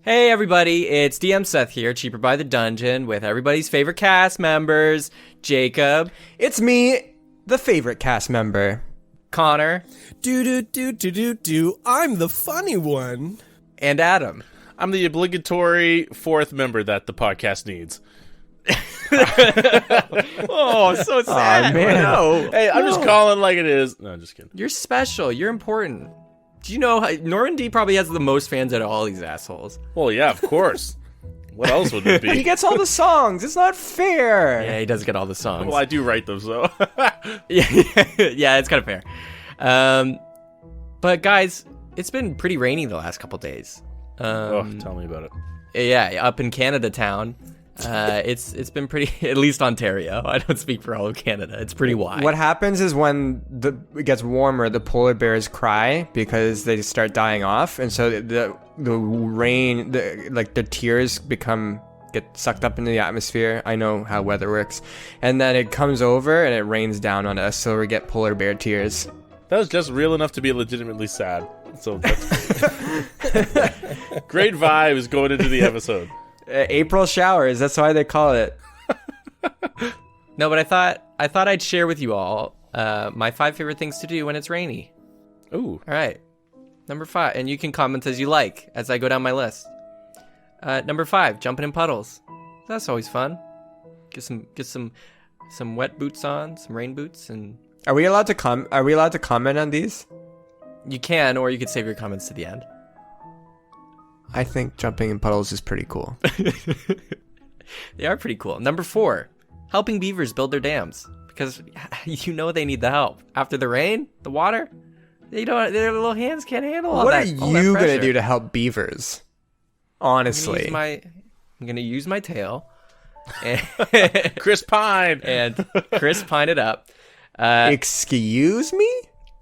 Hey everybody, it's DM Seth here, Cheaper by the Dungeon, with everybody's favorite cast members, Jacob. It's me, the favorite cast member. Connor. I'm the funny one. And Adam. I'm the obligatory fourth member that the podcast needs. Oh, so sad. man. No. Hey, I'm just calling like it is. No, I'm just kidding. You're special. You're important. Do you know Normandy probably has the most fans out of all these assholes? Well, yeah, of course. What else would it He be? gets all the songs. It's not fair. Yeah, he does get all the songs. Well, I do write them, so. yeah, it's kind of fair. But guys, it's been pretty rainy the last couple days. Tell me about it. Yeah, up in Canada town. It's been pretty, at least Ontario. I don't speak for all of Canada. It's pretty wide. What happens is when it gets warmer, the polar bears cry because they start dying off, and so the rain, the tears get sucked up into the atmosphere. I know how weather works, and then it comes over and it rains down on us, so we get polar bear tears. That was just real enough to be legitimately sad. So that's great vibes going into the episode. April showers. That's why they call it. No, but I thought I'd share with you all my 5 favorite things to do when it's rainy. Ooh. All right, number 5, and you can comment as you like as I go down my list. Number 5, jumping in puddles. That's always fun. Get some wet boots on, some rain boots, and Are we allowed to comment on these? you can, or you could save your comments to the end. I think jumping in puddles is pretty cool. They are pretty cool. Number 4, helping beavers build their dams, because you know they need the help after the rain, the water. Their little hands can't handle all What that. are all that you gonna pressure. do to help beavers? Honestly, I'm gonna use my tail, and Chris Pine. and Chris pine it up. excuse me?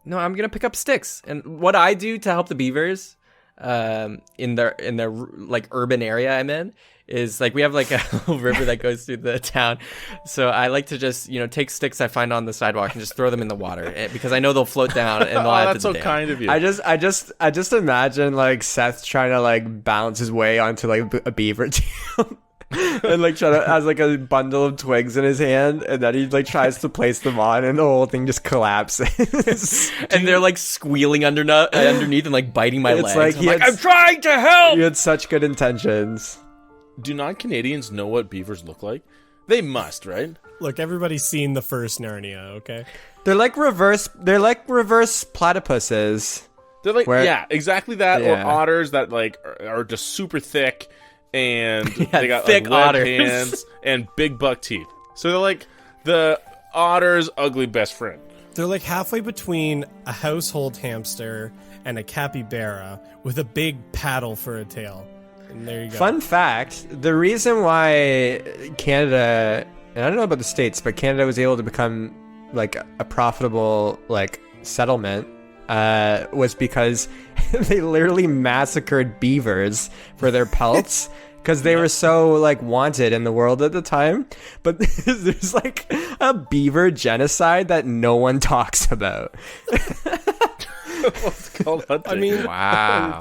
No, I'm gonna pick up sticks, and what I do to help the beavers, in their like urban area I'm in, is like we have like a little river that goes through the town, so I like to just take sticks I find on the sidewalk and just throw them in the water because I know they'll float down and they'll add That's to the so dam. kind of you. I just imagine like Seth trying to like bounce his way onto like a beaver tail. And like has like a bundle of twigs in his hand, and then he like tries to place them on, and the whole thing just collapses. And they're like squealing underneath and like biting my It's legs. like I'm trying to help. You had such good intentions. Do non-Canadians know what beavers look like? They must, right? Look, everybody's seen the first Narnia, okay? They're like reverse platypuses. They're like, Where- yeah, exactly that. Yeah. Or otters that like are just super thick, and Yeah, they got thick like webbed otters. hands and big buck teeth. So they're like the otter's ugly best friend. They're like halfway between a household hamster and a capybara with a big paddle for a tail. And there you go. Fun fact, the reason why Canada, and I don't know about the States, but Canada was able to become like a profitable like settlement was because they literally massacred beavers for their pelts because they were so like wanted in the world at the time. But there's like a beaver genocide that no one talks about. What's it called? Hunting. I mean, Wow.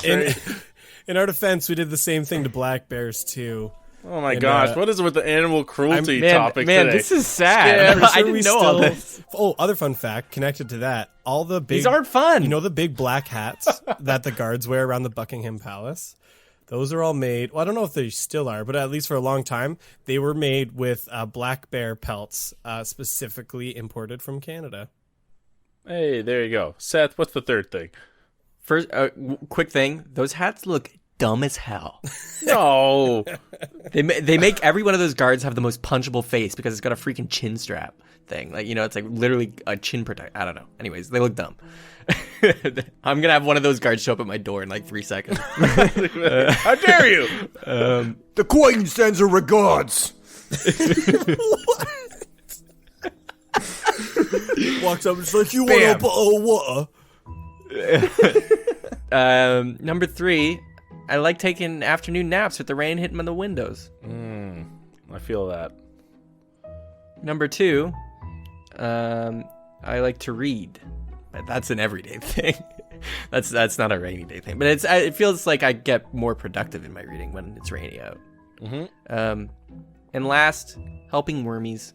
in our defense, we did the same thing to black bears too. oh my and, gosh, what is it with the animal cruelty Man, topic man, today? this is sad. Pretty I sure didn't we know all still- this. Oh, other fun fact connected to that: all the big These aren't fun. You know the big black hats that the guards wear around the Buckingham Palace? Those are all made. Well, I don't know if they still are, but at least for a long time, they were made with black bear pelts, specifically imported from Canada. Hey, there you go. Seth, what's the third thing? First, quick thing: those hats look dumb as hell. No. They make every one of those guards have the most punchable face because it's got a freaking chin strap thing. Like it's like literally a chin protect. I don't know. Anyways, they look dumb. I'm gonna have one of those guards show up at my door in like 3 seconds. How dare you? The Queen sends her regards. Walks up and is like, "You Bam. want a bottle of water?" Number 3, I like taking afternoon naps with the rain hitting on the windows. I feel that. Number 2, I like to read. That's an everyday thing. That's not a rainy day thing, but it feels like I get more productive in my reading when it's rainy out. And last, helping wormies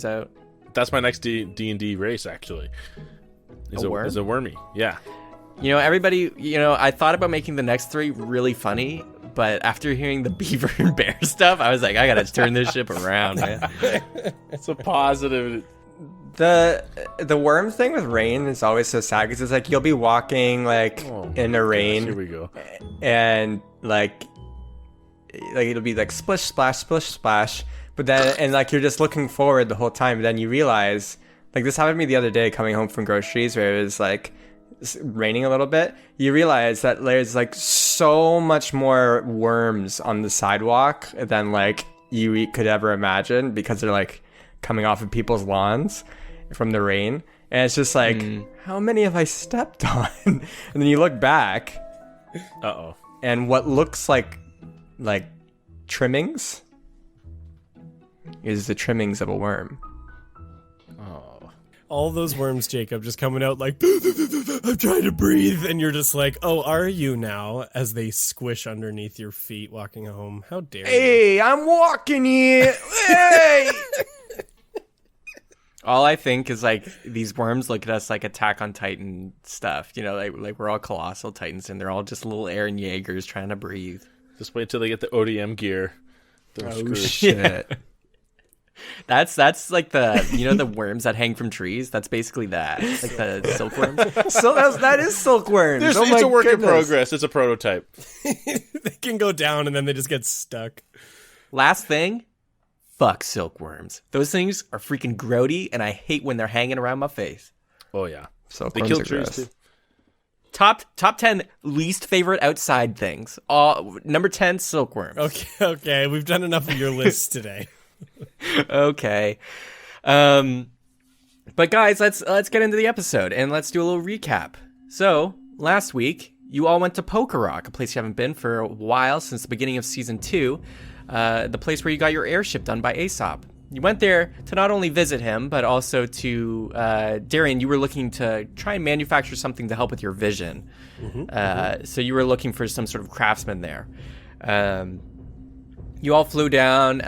out. That's my next D&D race, actually. Is A worm? Is a wormy. Yeah. You know, everybody, I thought about making the next 3 really funny, but after hearing the beaver and bear stuff, I was like, I gotta turn this ship around, man. It's a positive. The worm thing with rain is always so sad because it's like you'll be walking like in the rain. Here we go. And like it'll be like splish splash splish splash, but then and like you're just looking forward the whole time, but then you realize, like, this happened to me the other day coming home from groceries where it was like raining a little bit. You realize that there's like so much more worms on the sidewalk than like you could ever imagine because they're like coming off of people's lawns from the rain, and it's just like, how many have I stepped on? And then you look back, and what looks like trimmings is the trimmings of a worm. All those worms, Jacob, just coming out like, I'm trying to breathe. And you're just like, oh, are you now? As they squish underneath your feet walking home. How dare you? Hey, I'm walking here. Hey! All I think is like these worms look at us like Attack on Titan stuff. Like we're all colossal titans and they're all just little Eren Jaegers trying to breathe. Just wait till they get the ODM gear. Oh, shit. That's like the worms that hang from trees. That's basically that. Like the silkworms. So that is silkworms. It's a work in progress. It's a prototype. They can go down and then they just get stuck. Last thing, fuck silkworms. Those things are freaking grody, and I hate when they're hanging around my face. Oh yeah, silkworms they kill are trees gross. too. Top 10 least favorite outside things. Number 10, silkworms. Okay, we've done enough of your list today. Okay. But guys, let's get into the episode and let's do a little recap. So, last week, you all went to Poker Rock, a place you haven't been for a while since the beginning of season 2, the place where you got your airship done by Aesop. You went there to not only visit him, but also to, Darian, you were looking to try and manufacture something to help with your vision. So you were looking for some sort of craftsman there. You all flew down.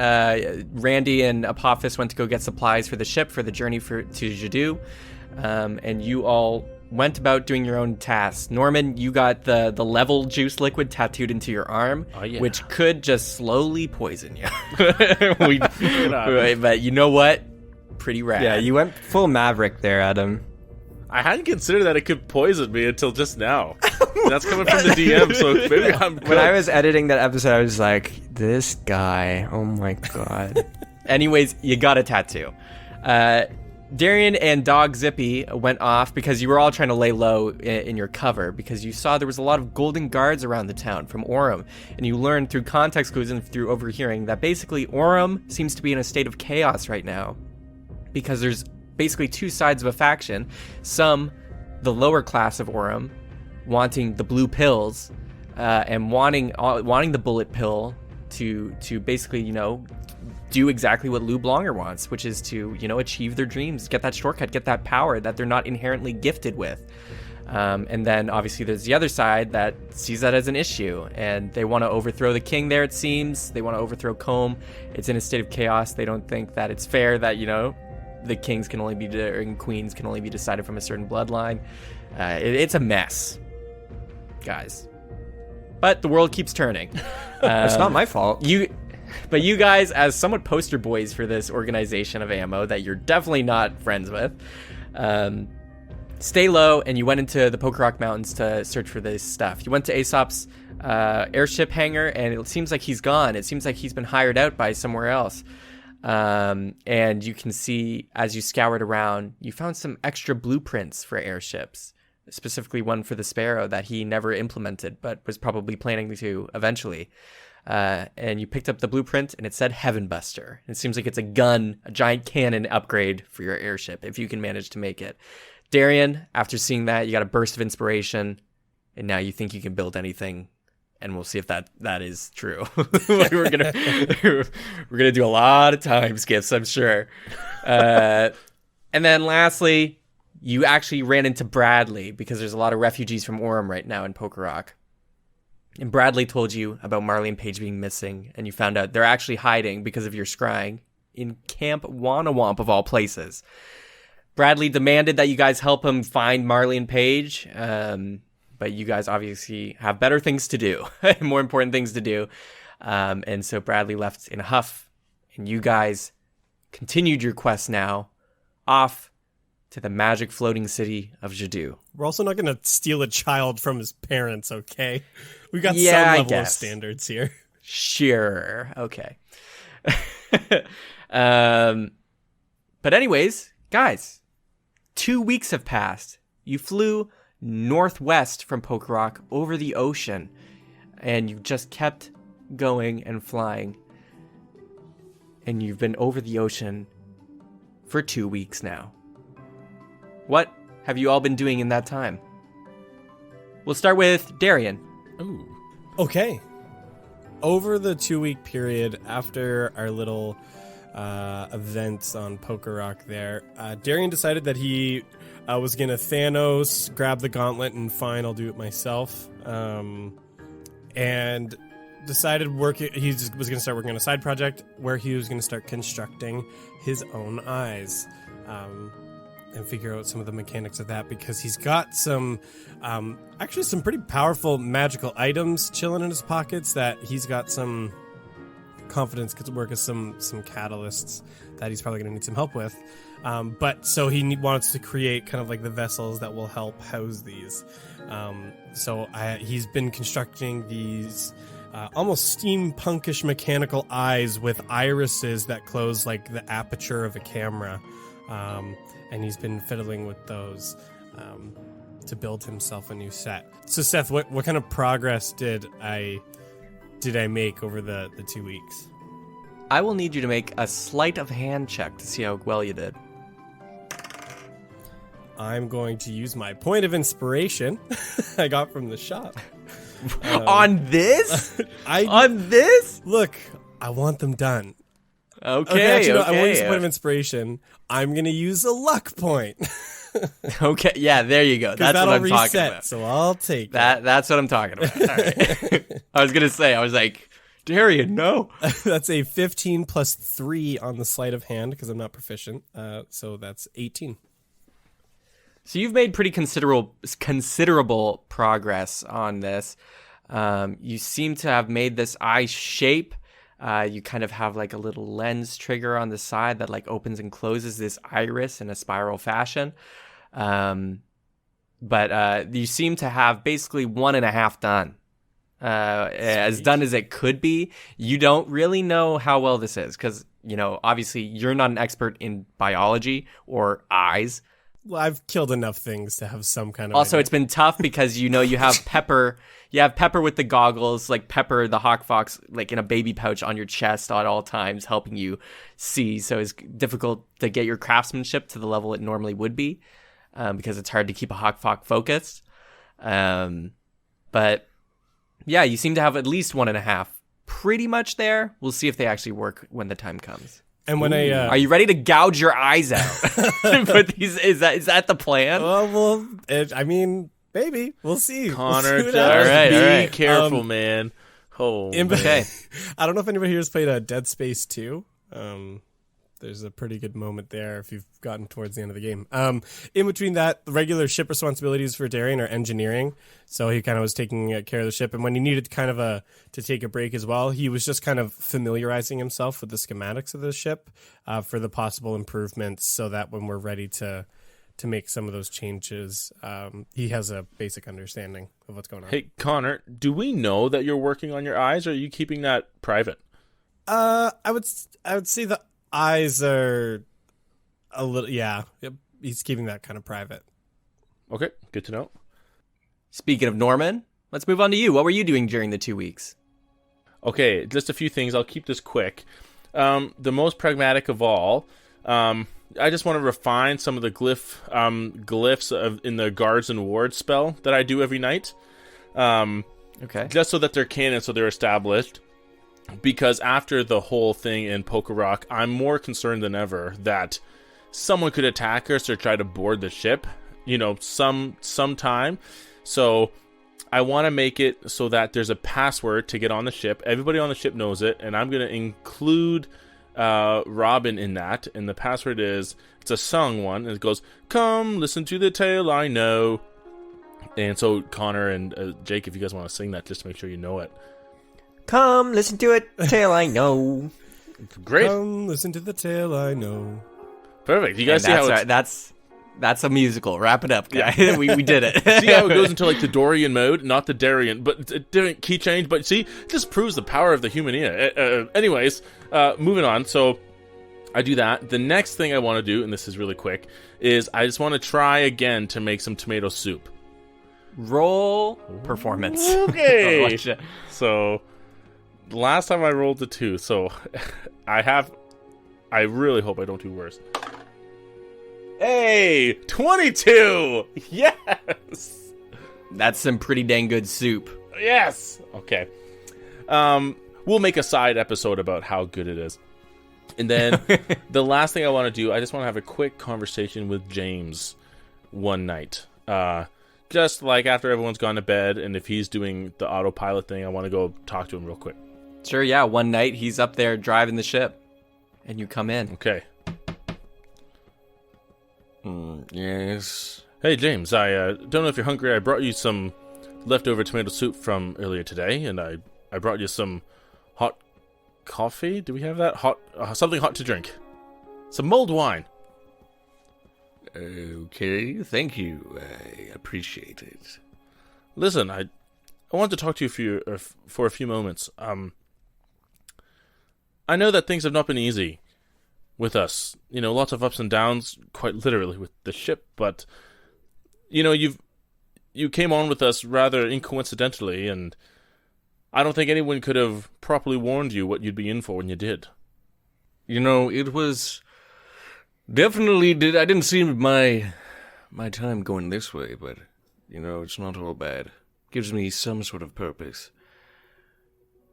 Randy and Apophis went to go get supplies for the ship for the journey to Jadu. And you all went about doing your own tasks. Norman, you got the level juice liquid tattooed into your arm, which could just slowly poison you. But you know what? Pretty rad. Yeah, you went full Maverick there, Adam. I hadn't considered that it could poison me until just now. That's coming from the DM, so maybe I'm good. When I was editing that episode, I was like, this guy, oh my god. Anyways, you got a tattoo. Darian and Dog Zippy went off because you were all trying to lay low in your cover because you saw there was a lot of golden guards around the town from Orem, and you learned through context clues and through overhearing that basically Orem seems to be in a state of chaos right now because there's basically two sides of a faction. Some, the lower class of Orem, wanting the blue pills and wanting the bullet pill to basically, do exactly what Lou Blonger wants, which is to, achieve their dreams, get that shortcut, get that power that they're not inherently gifted with. And then obviously there's the other side that sees that as an issue, and they want to overthrow the king there, it seems. They want to overthrow Combe. It's in a state of chaos. They don't think that it's fair that, the kings can only be, and queens can only be decided from a certain bloodline. It's a mess, guys. But the world keeps turning. It's not my fault. But you guys, as somewhat poster boys for this organization of ammo that you're definitely not friends with, stay low, and you went into the Poker Rock Mountains to search for this stuff. You went to Aesop's airship hangar, and it seems like he's gone. It seems like he's been hired out by somewhere else. And you can see, as you scoured around, you found some extra blueprints for airships, specifically one for the Sparrow that he never implemented, but was probably planning to eventually. And you picked up the blueprint, and it said Heaven Buster. It seems like it's a giant cannon upgrade for your airship, if you can manage to make it. Darian, after seeing that, you got a burst of inspiration, and now you think you can build anything, and we'll see if that is true. we're gonna do a lot of time skips, I'm sure. And then lastly, you actually ran into Bradley because there's a lot of refugees from Orem right now in Poker Rock. And Bradley told you about Marley and Paige being missing, and you found out they're actually hiding because of your scrying in Camp Wanawamp of all places. Bradley demanded that you guys help him find Marley and Paige, but you guys obviously have better things to do, more important things to do. And so Bradley left in a huff, and you guys continued your quest now off to the magic floating city of Jadu. We're also not going to steal a child from his parents, okay? We got Yeah, some I level of guess. standards here. Sure. Okay. But anyways, guys, 2 weeks have passed. You flew northwest from Poker Rock over the ocean, and you just kept going and flying. And you've been over the ocean for 2 weeks now. What have you all been doing in that time? We'll start with Darian. Ooh. Okay. Over the 2-week period after our little events on Poker Rock there, Darian decided that he was going to Thanos, grab the gauntlet, and fine, I'll do it myself. And decided he was going to start working on a side project where he was going to start constructing his own eyes. And figure out some of the mechanics of that, because he's got some actually some pretty powerful magical items chilling in his pockets that he's got some confidence could work as some catalysts that he's probably going to need some help with. But so he wants to create kind of like the vessels that will help house these. He's been constructing these almost steampunkish mechanical eyes with irises that close like the aperture of a camera. And he's been fiddling with those to build himself a new set. So Seth, what kind of progress did I make over the 2 weeks? I will need you to make a sleight of hand check to see how well you did. I'm going to use my point of inspiration I got from the shop. On this? I On this? Look, I want them done. Okay, actually, no, I won't use a okay. point of inspiration. I'm going to use a luck point. Okay, yeah, there you go. That's what that'll I'm talking reset, about. so I'll take That's what I'm talking about. All right. I was gonna say, I was like, Darian, no. That's a 15 plus 3 on the sleight of hand because I'm not proficient. So that's 18. So you've made pretty considerable progress on this. You seem to have made this eye shape. You kind of have like a little lens trigger on the side that like opens and closes this iris in a spiral fashion. But you seem to have basically 1.5 done. As done as it could be. You don't really know how well this is because, you know, obviously you're not an expert in biology or eyes. Well, I've killed enough things to have some kind of Also, idea. it's been tough because, you know, you have Pepper. You have Pepper with the goggles, like Pepper the Hawk Fox, like in a baby pouch on your chest at all times, helping you see. So it's difficult to get your craftsmanship to the level it normally would be because it's hard to keep a Hawk Fox focused. But yeah, you seem to have at least 1.5 pretty much there. We'll see if they actually work when the time comes. And when Are you ready to gouge your eyes out? Is that the plan? I mean, maybe we'll see. Connor, We'll see what just happens. All right. be careful, man. Oh, Okay. I don't know if anybody here has played Dead Space 2. There's a pretty good moment there if you've gotten towards the end of the game. In between that, the regular ship responsibilities for Darian are engineering. So he kind of was taking care of the ship. And when he needed kind of to take a break as well, he was just kind of familiarizing himself with the schematics of the ship for the possible improvements so that when we're ready to make some of those changes, he has a basic understanding of what's going on. Hey, Connor, do we know that you're working on your eyes, or are you keeping that private? I would say the eyes are a little, yeah. Yep, he's keeping that kind of private. Okay, good to know. Speaking of Norman, let's move on to you. What were you doing during the 2 weeks? Okay, just a few things. I'll keep this quick. The most pragmatic of all, I just want to refine some of the glyphs in the Guards and Wards spell that I do every night. Okay. Just so that they're canon, so they're established. Because after the whole thing in Poker Rock, I'm more concerned than ever that someone could attack us or try to board the ship, sometime. So I want to make it so that there's a password to get on the ship. Everybody on the ship knows it, and I'm going to include Robin in that. And the password it's a sung one, and it goes, "Come, listen to the tale I know." And so Connor and Jake, if you guys want to sing that, just to make sure you know it. Come, listen to it, tale I know. Great. Come, listen to the tale I know. Perfect. You guys see how that's a musical. Wrap it up, guys. Yeah. we did it. See how it goes into like the Dorian mode, not the Darien, but a different key change. But see, it just proves the power of the human ear. Anyways, moving on. So I do that. The next thing I want to do, and this is really quick, is I just want to try again to make some tomato soup. Roll performance. Okay. So the last time I rolled the 2, so I really hope I don't do worse. Hey, 22! Yes! That's some pretty dang good soup. Yes! Okay. We'll make a side episode about how good it is. And then the last thing I want to do, I just want to have a quick conversation with James one night. Just like after everyone's gone to bed, and if he's doing the autopilot thing, I want to go talk to him real quick. Sure, yeah. One night he's up there driving the ship, and you come in. Okay. Yes. Hey, James, I don't know if you're hungry. I brought you some leftover tomato soup from earlier today, and I brought you some hot coffee. Do we have that? Something hot to drink. Some mulled wine. Okay, thank you. I appreciate it. Listen, I want to talk to you for a few moments. I know that things have not been easy with us. Lots of ups and downs, quite literally, with the ship. But, you came on with us rather incoincidentally, and I don't think anyone could have properly warned you what you'd be in for when you did. It was definitely I didn't see my time going this way, but it's not all bad. Gives me some sort of purpose.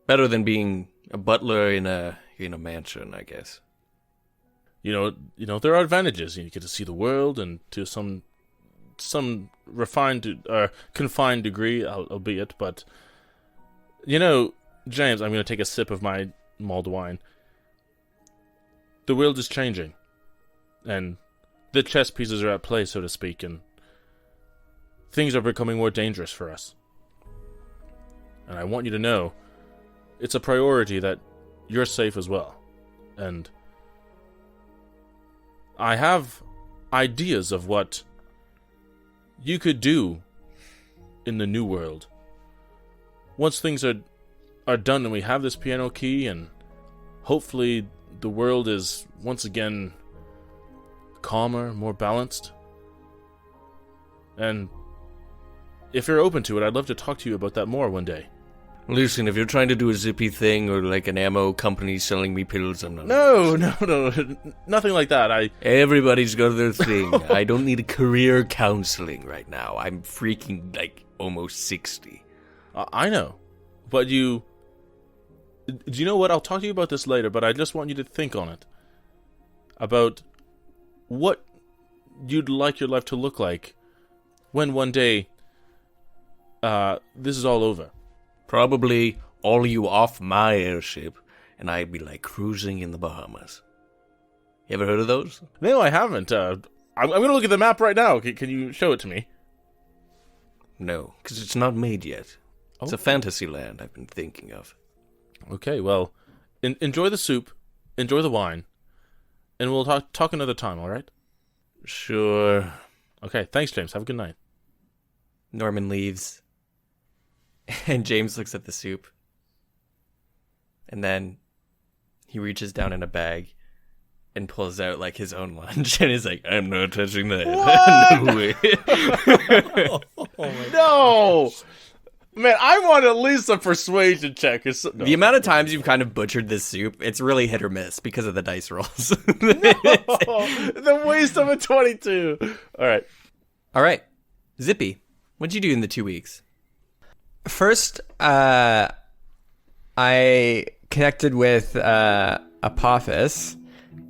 Better than being a butler in a mansion, I guess. There are advantages. You get to see the world, and to some refined confined degree, albeit. But James, I'm going to take a sip of my mulled wine. The world is changing, and the chess pieces are at play, so to speak, and things are becoming more dangerous for us. And I want you to know, it's a priority that you're safe as well. And I have ideas of what you could do in the new world. Once things are done and we have this piano key, and hopefully the world is once again calmer, more balanced. And if you're open to it, I'd love to talk to you about that more one day. Listen, if you're trying to do a zippy thing or like an ammo company selling me pills, I'm not. No, nothing like that. Everybody's got their thing. I don't need career counseling right now. I'm freaking almost 60. I know, but do you know what? I'll talk to you about this later, but I just want you to think on it. About what you'd like your life to look like when one day this is all over. Probably all of you off my airship, and I'd be cruising in the Bahamas. You ever heard of those? No, I haven't. I'm going to look at the map right now. Can you show it to me? No, because it's not made yet. It's a fantasy land I've been thinking of. Okay, well, enjoy the soup, enjoy the wine, and we'll talk another time, all right? Sure. Okay, thanks, James. Have a good night. Norman leaves, and James looks at the soup, and then he reaches down in a bag and pulls out his own lunch, and is like, "I'm not touching that." No way. No! Man, I want at least a persuasion check. The amount of times you've kind of butchered this soup, it's really hit or miss because of the dice rolls. The waste of a 22. All right. Zippy, what'd you do in the 2 weeks? First, I connected with Apophis,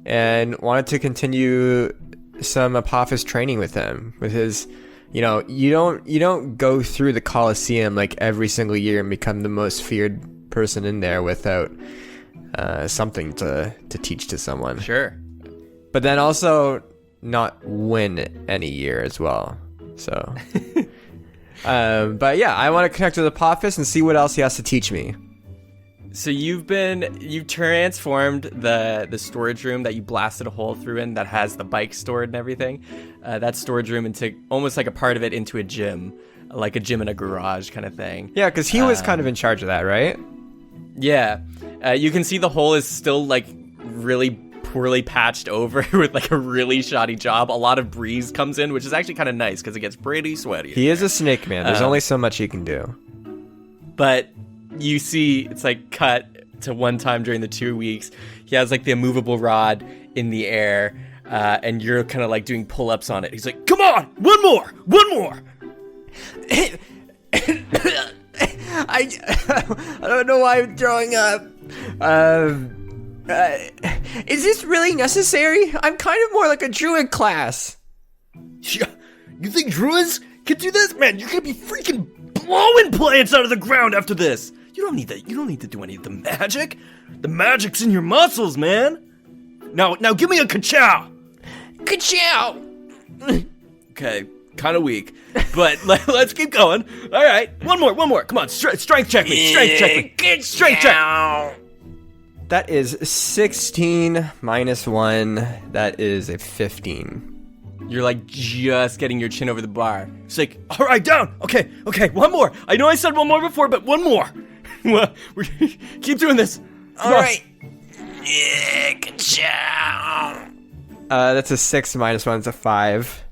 and wanted to continue some Apophis training with him. With his, you don't go through the Colosseum like every single year and become the most feared person in there without something to teach to someone. Sure. But then also not win any year as well. So, but yeah, I want to connect with Apophis and see what else he has to teach me. So you've transformed the storage room that you blasted a hole through in that has the bike stored and everything, that storage room into almost like a part of it into a gym, like a gym in a garage kind of thing. Yeah, because he was kind of in charge of that, right? Yeah. You can see the hole is still like really poorly patched over with like a really shoddy job. A lot of breeze comes in, which is actually kind of nice because it gets pretty sweaty. He is a snake man. There's only so much he can do. But you see it's like cut to one time during the 2 weeks. He has like the immovable rod in the air, and you're kind of like doing pull-ups on it. He's like, come on, one more. I don't know why I'm throwing up. Is this really necessary? I'm kind of more like a druid class. Yeah, you think druids can do this? Man, you're gonna be freaking blowing plants out of the ground after this. You don't need that. You don't need to do any of the magic. The magic's in your muscles, man. Now give me a ka-chow. Ka-chow! Okay, kind of weak, but let's keep going. All right, one more. Come on, strength check me. Strength check. That is 16 minus 1. That is a 15. You're like just getting your chin over the bar. It's like, all right, down. Okay, one more. I know I said one more before, but one more. Keep doing this. All right. Yeah, ka-chow. That's a 6 minus 1. It's a 5.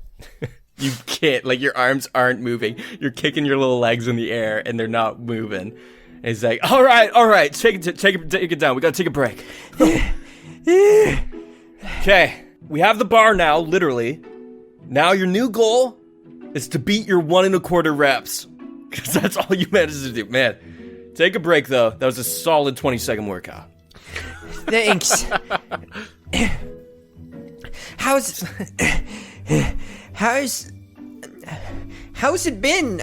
You can't, like, your arms aren't moving. You're kicking your little legs in the air, and they're not moving. And he's like, all right, take it down. We gotta take a break. Okay, we have the bar now, literally. Now your new goal is to beat your 1 1/4 reps. Because that's all you managed to do. Man, take a break, though. That was a solid 20-second workout. Thanks. How's it been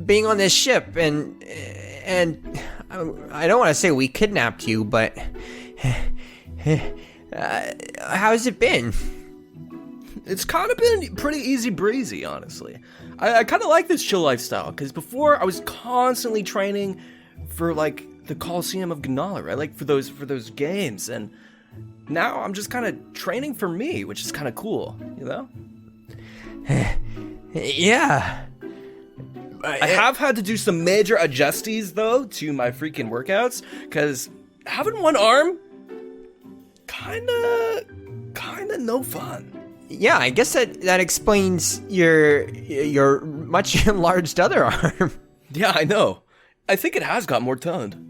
being on this ship and I don't want to say we kidnapped you, but how's it been? It's kind of been pretty easy breezy, honestly. I kind of like this chill lifestyle, because before I was constantly training for like the Colosseum of Gannala, right? Like for those games, and now I'm just kind of training for me, which is kind of cool, you know? Yeah. I have had to do some major adjusties, though, to my freaking workouts, because having one arm, kinda no fun. Yeah, I guess that explains your much enlarged other arm. Yeah, I know. I think it has got more toned.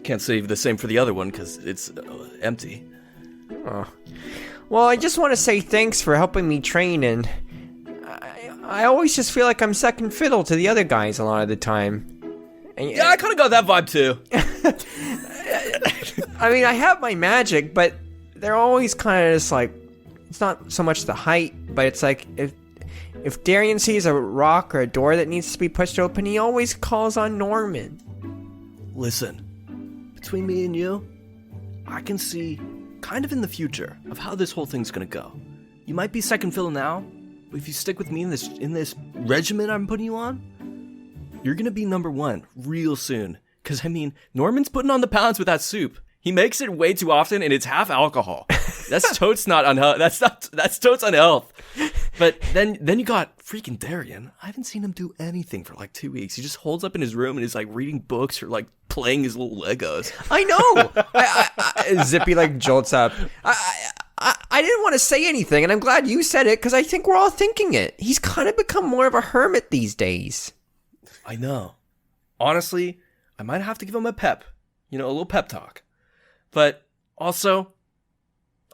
Can't say the same for the other one, because it's empty. Oh. Well, I just want to say thanks for helping me train, and I always just feel like I'm second fiddle to the other guys a lot of the time. And, yeah, I kind of got that vibe too. I mean, I have my magic, but they're always kind of just like, it's not so much the height, but it's like if Darian sees a rock or a door that needs to be pushed open, he always calls on Norman. Listen, between me and you, I can see kind of in the future of how this whole thing's gonna go. You might be second fiddle now, but if you stick with me in this regimen I'm putting you on, you're gonna be number 1 real soon. Cause I mean, Norman's putting on the pounds with that soup. He makes it way too often, and it's half alcohol. That's totes not unhealth. That's totes unhealth. But then you got freaking Darian. I haven't seen him do anything for like 2 weeks. He just holds up in his room and is like reading books or like playing his little Legos. I know. Zippy like jolts up. I didn't want to say anything, and I'm glad you said it because I think we're all thinking it. He's kind of become more of a hermit these days. I know. Honestly, I might have to give him a pep. A little pep talk. But also,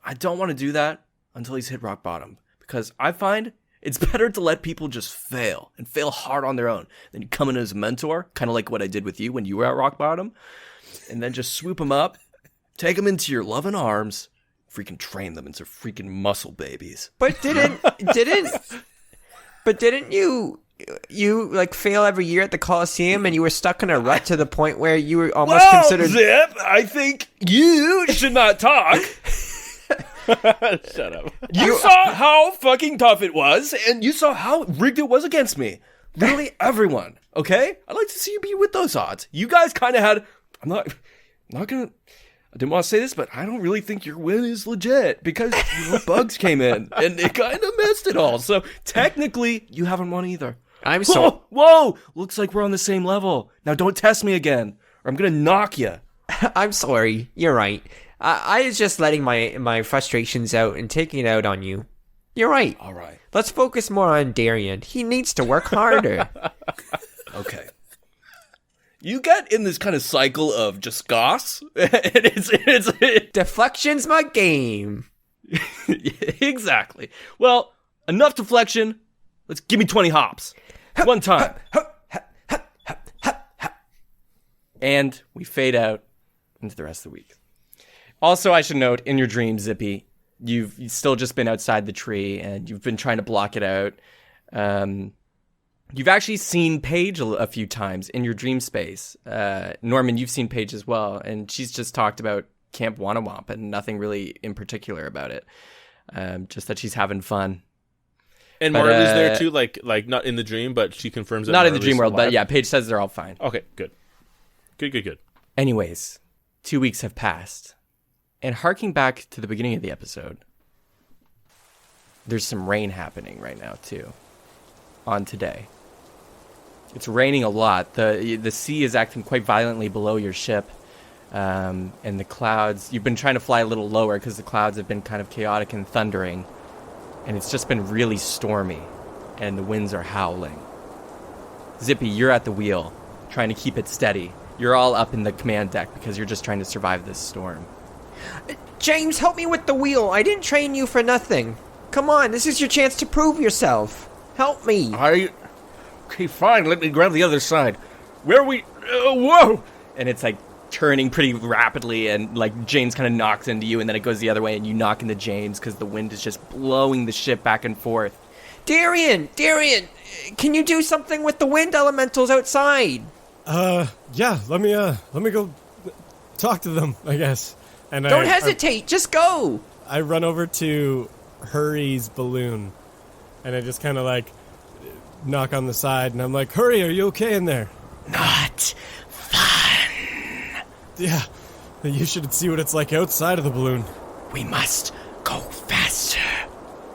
I don't want to do that until he's hit rock bottom. Because I find it's better to let people just fail and fail hard on their own. Then you come in as a mentor, kind of like what I did with you when you were at rock bottom. And then just swoop them up take them into your loving arms, freaking train them into freaking muscle babies. But didn't you like fail every year at the Coliseum, and you were stuck in a rut to the point where you were almost considered? Zip, I think you should not talk. Shut up. You saw how fucking tough it was, and you saw how rigged it was against me. Literally everyone, okay? I'd like to see you be with those odds. You guys kind of had... I didn't want to say this, but I don't really think your win is legit because bugs came in, and it kind of messed it all. So technically, you haven't won either. I'm so... Whoa! Looks like we're on the same level. Now don't test me again, or I'm going to knock you. I'm sorry. You're right. I was just letting my frustrations out and taking it out on you. You're right. All right. Let's focus more on Darian. He needs to work harder. Okay. You get in this kind of cycle of just goss. Deflection's my game. Exactly. Well, enough deflection. Let's give me 20 hops. One time. And we fade out into the rest of the week. Also, I should note, in your dream, Zippy, you've still just been outside the tree, and you've been trying to block it out. You've actually seen Paige a few times in your dream space. Norman, you've seen Paige as well, and she's just talked about Camp Wanawamp and nothing really in particular about it. Just that she's having fun. And Marley's there too, like not in the dream, but she confirms that Not in the Marley's dream world, alive. but yeah, Paige says they're all fine. Okay, good. Anyways, 2 weeks have passed. And harking back to the beginning of the episode, there's some rain happening right now, too. On today. It's raining a lot. The sea is acting quite violently below your ship. And the clouds, you've been trying to fly a little lower because the clouds have been kind of chaotic and thundering. And it's just been really stormy. And the winds are howling. Zippy, you're at the wheel, trying to keep it steady. You're all up in the command deck because you're just trying to survive this storm. James, help me with the wheel. I didn't train you for nothing. Come on, this is your chance to prove yourself. Help me. Okay, fine. Let me grab the other side. Where are we? Whoa! And it's like turning pretty rapidly, and like James kind of knocks into you, and then it goes the other way, and you knock into James because the wind is just blowing the ship back and forth. Darian, can you do something with the wind elementals outside? Yeah, let me go talk to them, I guess. And Don't hesitate, just go. I run over to Hurry's balloon, and I just kind of like knock on the side, and I'm like, Hurry, are you okay in there? Not fun. Yeah, you should see what it's like outside of the balloon. We must go faster.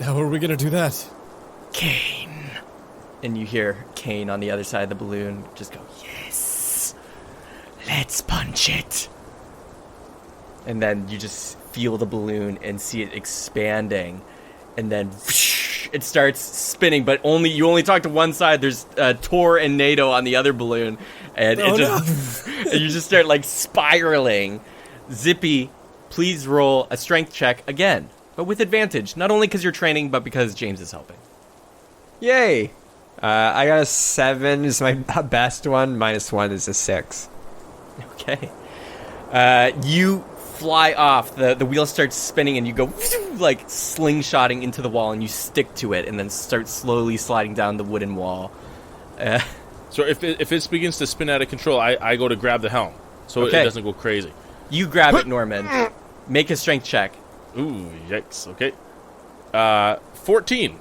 How are we gonna do that? Kane. And you hear Kane on the other side of the balloon just go, Yes. Let's punch it. and then you just feel the balloon and see it expanding, and then it starts spinning, but you only talk to one side. There's Tor and NATO on the other balloon, and and you just start like spiraling. Zippy, please roll a strength check again, but with advantage, not only because you're training, but because James is helping. Yay. I got a 7 is my best one. -1 is a 6. Okay. You fly off. The wheel starts spinning, and you go like slingshotting into the wall, and you stick to it, and then start slowly sliding down the wooden wall. So if it begins to spin out of control, I go to grab the helm, so Okay. it doesn't go crazy. You grab it, Norman. Make a strength check. Ooh, yikes. Okay. 14.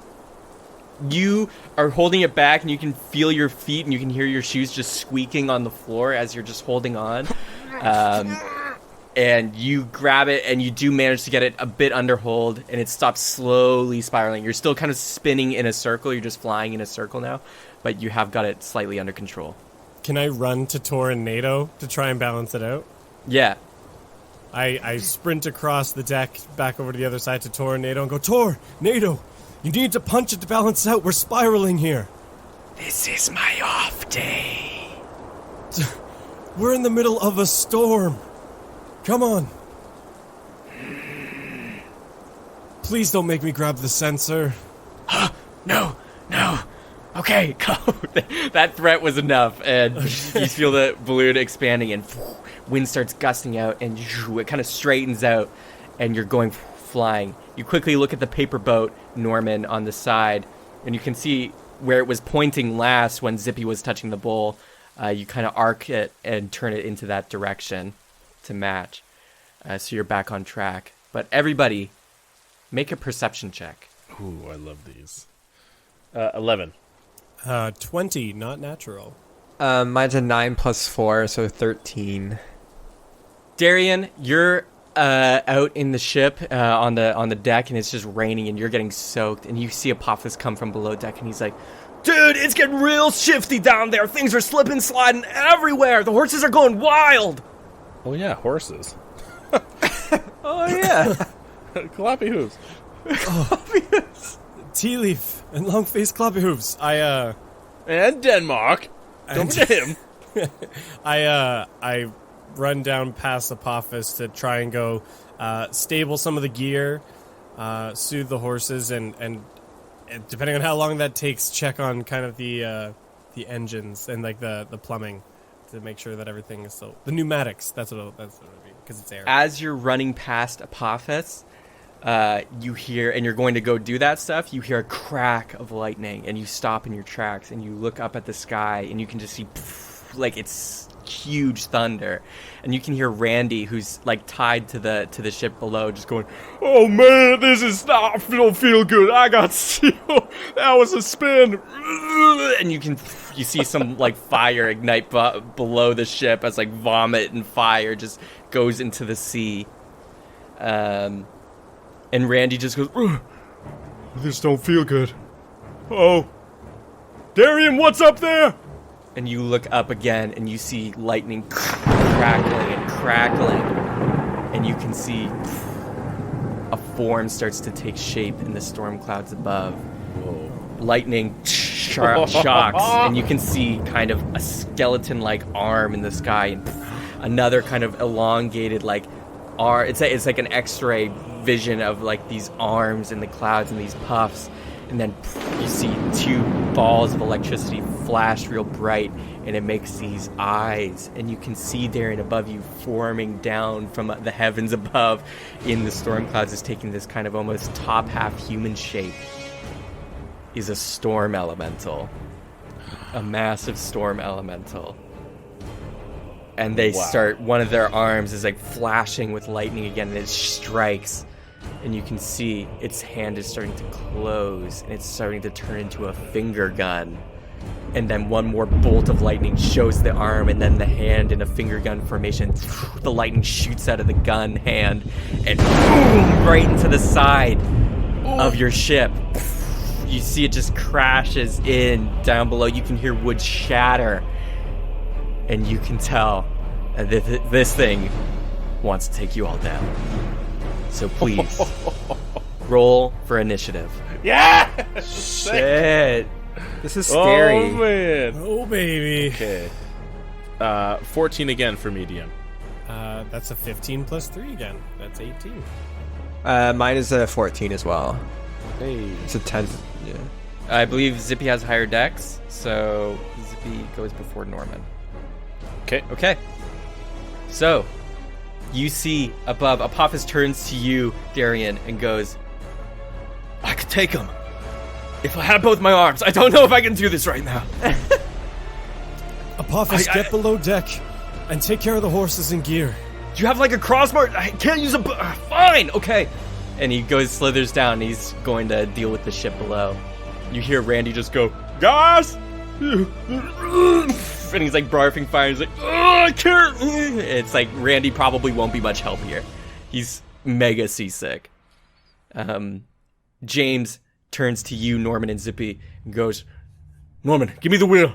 You are holding it back, and you can feel your feet, and you can hear your shoes just squeaking on the floor as you're just holding on. And you grab it, and you do manage to get it a bit under hold, and it stops slowly spiraling. You're still kind of spinning in a circle. You're just flying in a circle now, but you have got it slightly under control. Can I run to Tor and NATO to try and balance it out? Yeah. I sprint across the deck back over to the other side to Tor and NATO and go, Tor, NATO, you need to punch it to balance it out. We're spiraling here. This is my off day. We're in the middle of a storm. Come on. Please don't make me grab the sensor. No. Okay, go. That threat was enough, and you feel the balloon expanding, and wind starts gusting out, and it kind of straightens out, and you're going flying. You quickly look at the paper boat, Norman, on the side, and you can see where it was pointing last when Zippy was touching the bowl. You kind of arc it and turn it into that direction to match. So you're back on track. But everybody, make a perception check. Ooh, I love these. 11. 20, not natural. Mine's a 9 plus 4, so 13. Darian, you're out in the ship on the deck, and it's just raining, and you're getting soaked, and you see Apophis come from below deck, and he's like, "Dude, it's getting real shifty down there. Things are slipping, sliding everywhere. The horses are going wild." Oh yeah, horses. Oh yeah. Clappy hooves. Tea Leaf and Long-Faced Cloppy Hooves. And Denmark. Don't forget him. I run down past Apophis to try and go stable some of the gear, soothe the horses, and depending on how long that takes, check on kind of the engines and like the plumbing to make sure that everything is still the pneumatics. That's what it'll be, because it's air. As you're running past Apophis, you hear, and you're going to go do that stuff, you hear a crack of lightning, and you stop in your tracks, and you look up at the sky, and you can just see, like, it's huge thunder, and you can hear Randy, who's like tied to the ship below, just going, "Oh man, this is not, I don't feel good. I got sealed. That was a spin." And you see some like fire ignite below the ship as like vomit and fire just goes into the sea. And Randy just goes, "Ugh, this don't feel good. Oh, Darian, what's up there?" And you look up again, and you see lightning crackling and crackling, and you can see a form starts to take shape in the storm clouds above. Whoa. Lightning shocks, and you can see kind of a skeleton-like arm in the sky, and another kind of elongated like arm. It's like an X-ray vision of like these arms in the clouds and these puffs. And then you see two balls of electricity flash real bright, and it makes these eyes. And you can see Darren above you forming down from the heavens above in the storm clouds, is taking this kind of almost top half human shape, is a storm elemental. A massive storm elemental. And they start, one of their arms is like flashing with lightning again, and it strikes. And you can see its hand is starting to close, and it's starting to turn into a finger gun. And then one more bolt of lightning shows the arm, and then the hand in a finger gun formation. The lightning shoots out of the gun hand, and boom, right into the side of your ship. You see it just crashes in down below. You can hear wood shatter, and you can tell that this thing wants to take you all down. So please, roll for initiative. Yeah! Shit. This is scary. Oh, man. Oh, baby. Okay. 14 again for medium. That's a 15 plus 3 again. That's 18. Mine is a 14 as well. Hey. It's a 10. Yeah. I believe Zippy has higher dex, so Zippy goes before Norman. Okay. So, you see above, Apophis turns to you, Darian, and goes, "I could take him if I had both my arms. I don't know if I can do this right now." Apophis, get below deck and take care of the horses and gear. Do you have like a crossbar? I can't use a... Fine, okay. And he slithers down, and he's going to deal with the ship below. You hear Randy just go, "Guys!" And he's like barfing fire. He's like, "Oh, I can't." It's like Randy probably won't be much help here. He's mega seasick. James turns to you, Norman, and Zippy, and goes, "Norman, give me the wheel.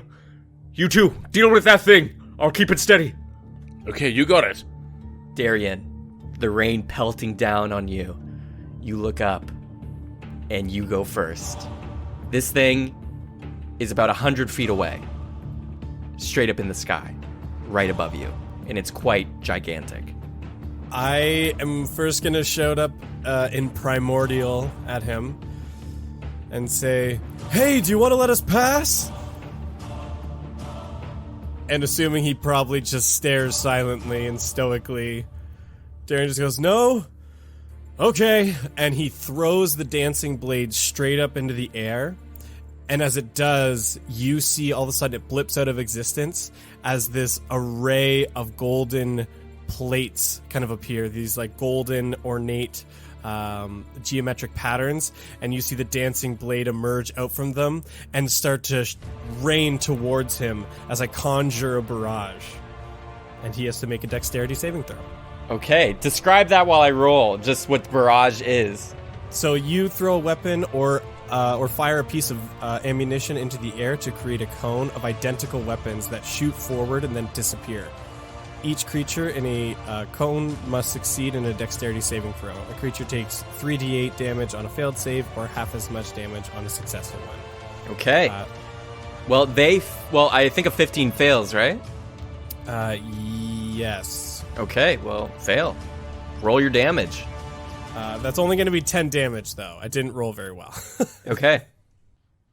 You two, deal with that thing. I'll keep it steady." Okay, you got it. Darian, the rain pelting down on you. You look up, and you go first. This thing is about 100 feet away, straight up in the sky, right above you, and it's quite gigantic. I am first going to shout up in Primordial at him and say, "Hey, do you want to let us pass?" And assuming he probably just stares silently and stoically, Darian just goes, no? Okay. And he throws the dancing blade straight up into the air. And as it does, you see all of a sudden it blips out of existence as this array of golden plates kind of appear. These like golden ornate geometric patterns, and you see the dancing blade emerge out from them and start to rain towards him as I conjure a barrage. And he has to make a dexterity saving throw. Okay, describe that while I roll, just what barrage is. So you throw a weapon or fire a piece of ammunition into the air to create a cone of identical weapons that shoot forward and then disappear. Each creature in a cone must succeed in a dexterity saving throw. A creature takes 3d8 damage on a failed save or half as much damage on a successful one. Okay. Well, I think a 15 fails, right? Yes. Okay, well, fail. Roll your damage. That's only going to be 10 damage, though. I didn't roll very well. Okay.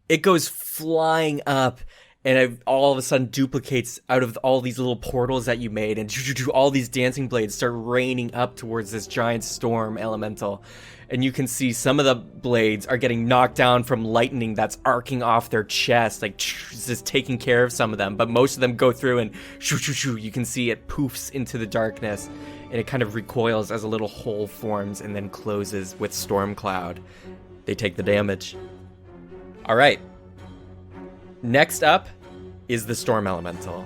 It goes flying up, and it all of a sudden duplicates out of all these little portals that you made, and all these dancing blades start raining up towards this giant storm elemental. And you can see some of the blades are getting knocked down from lightning that's arcing off their chest, like just taking care of some of them. But most of them go through and you can see it poofs into the darkness, and it kind of recoils as a little hole forms and then closes with storm cloud. They take the damage. All right. Next up is the storm elemental.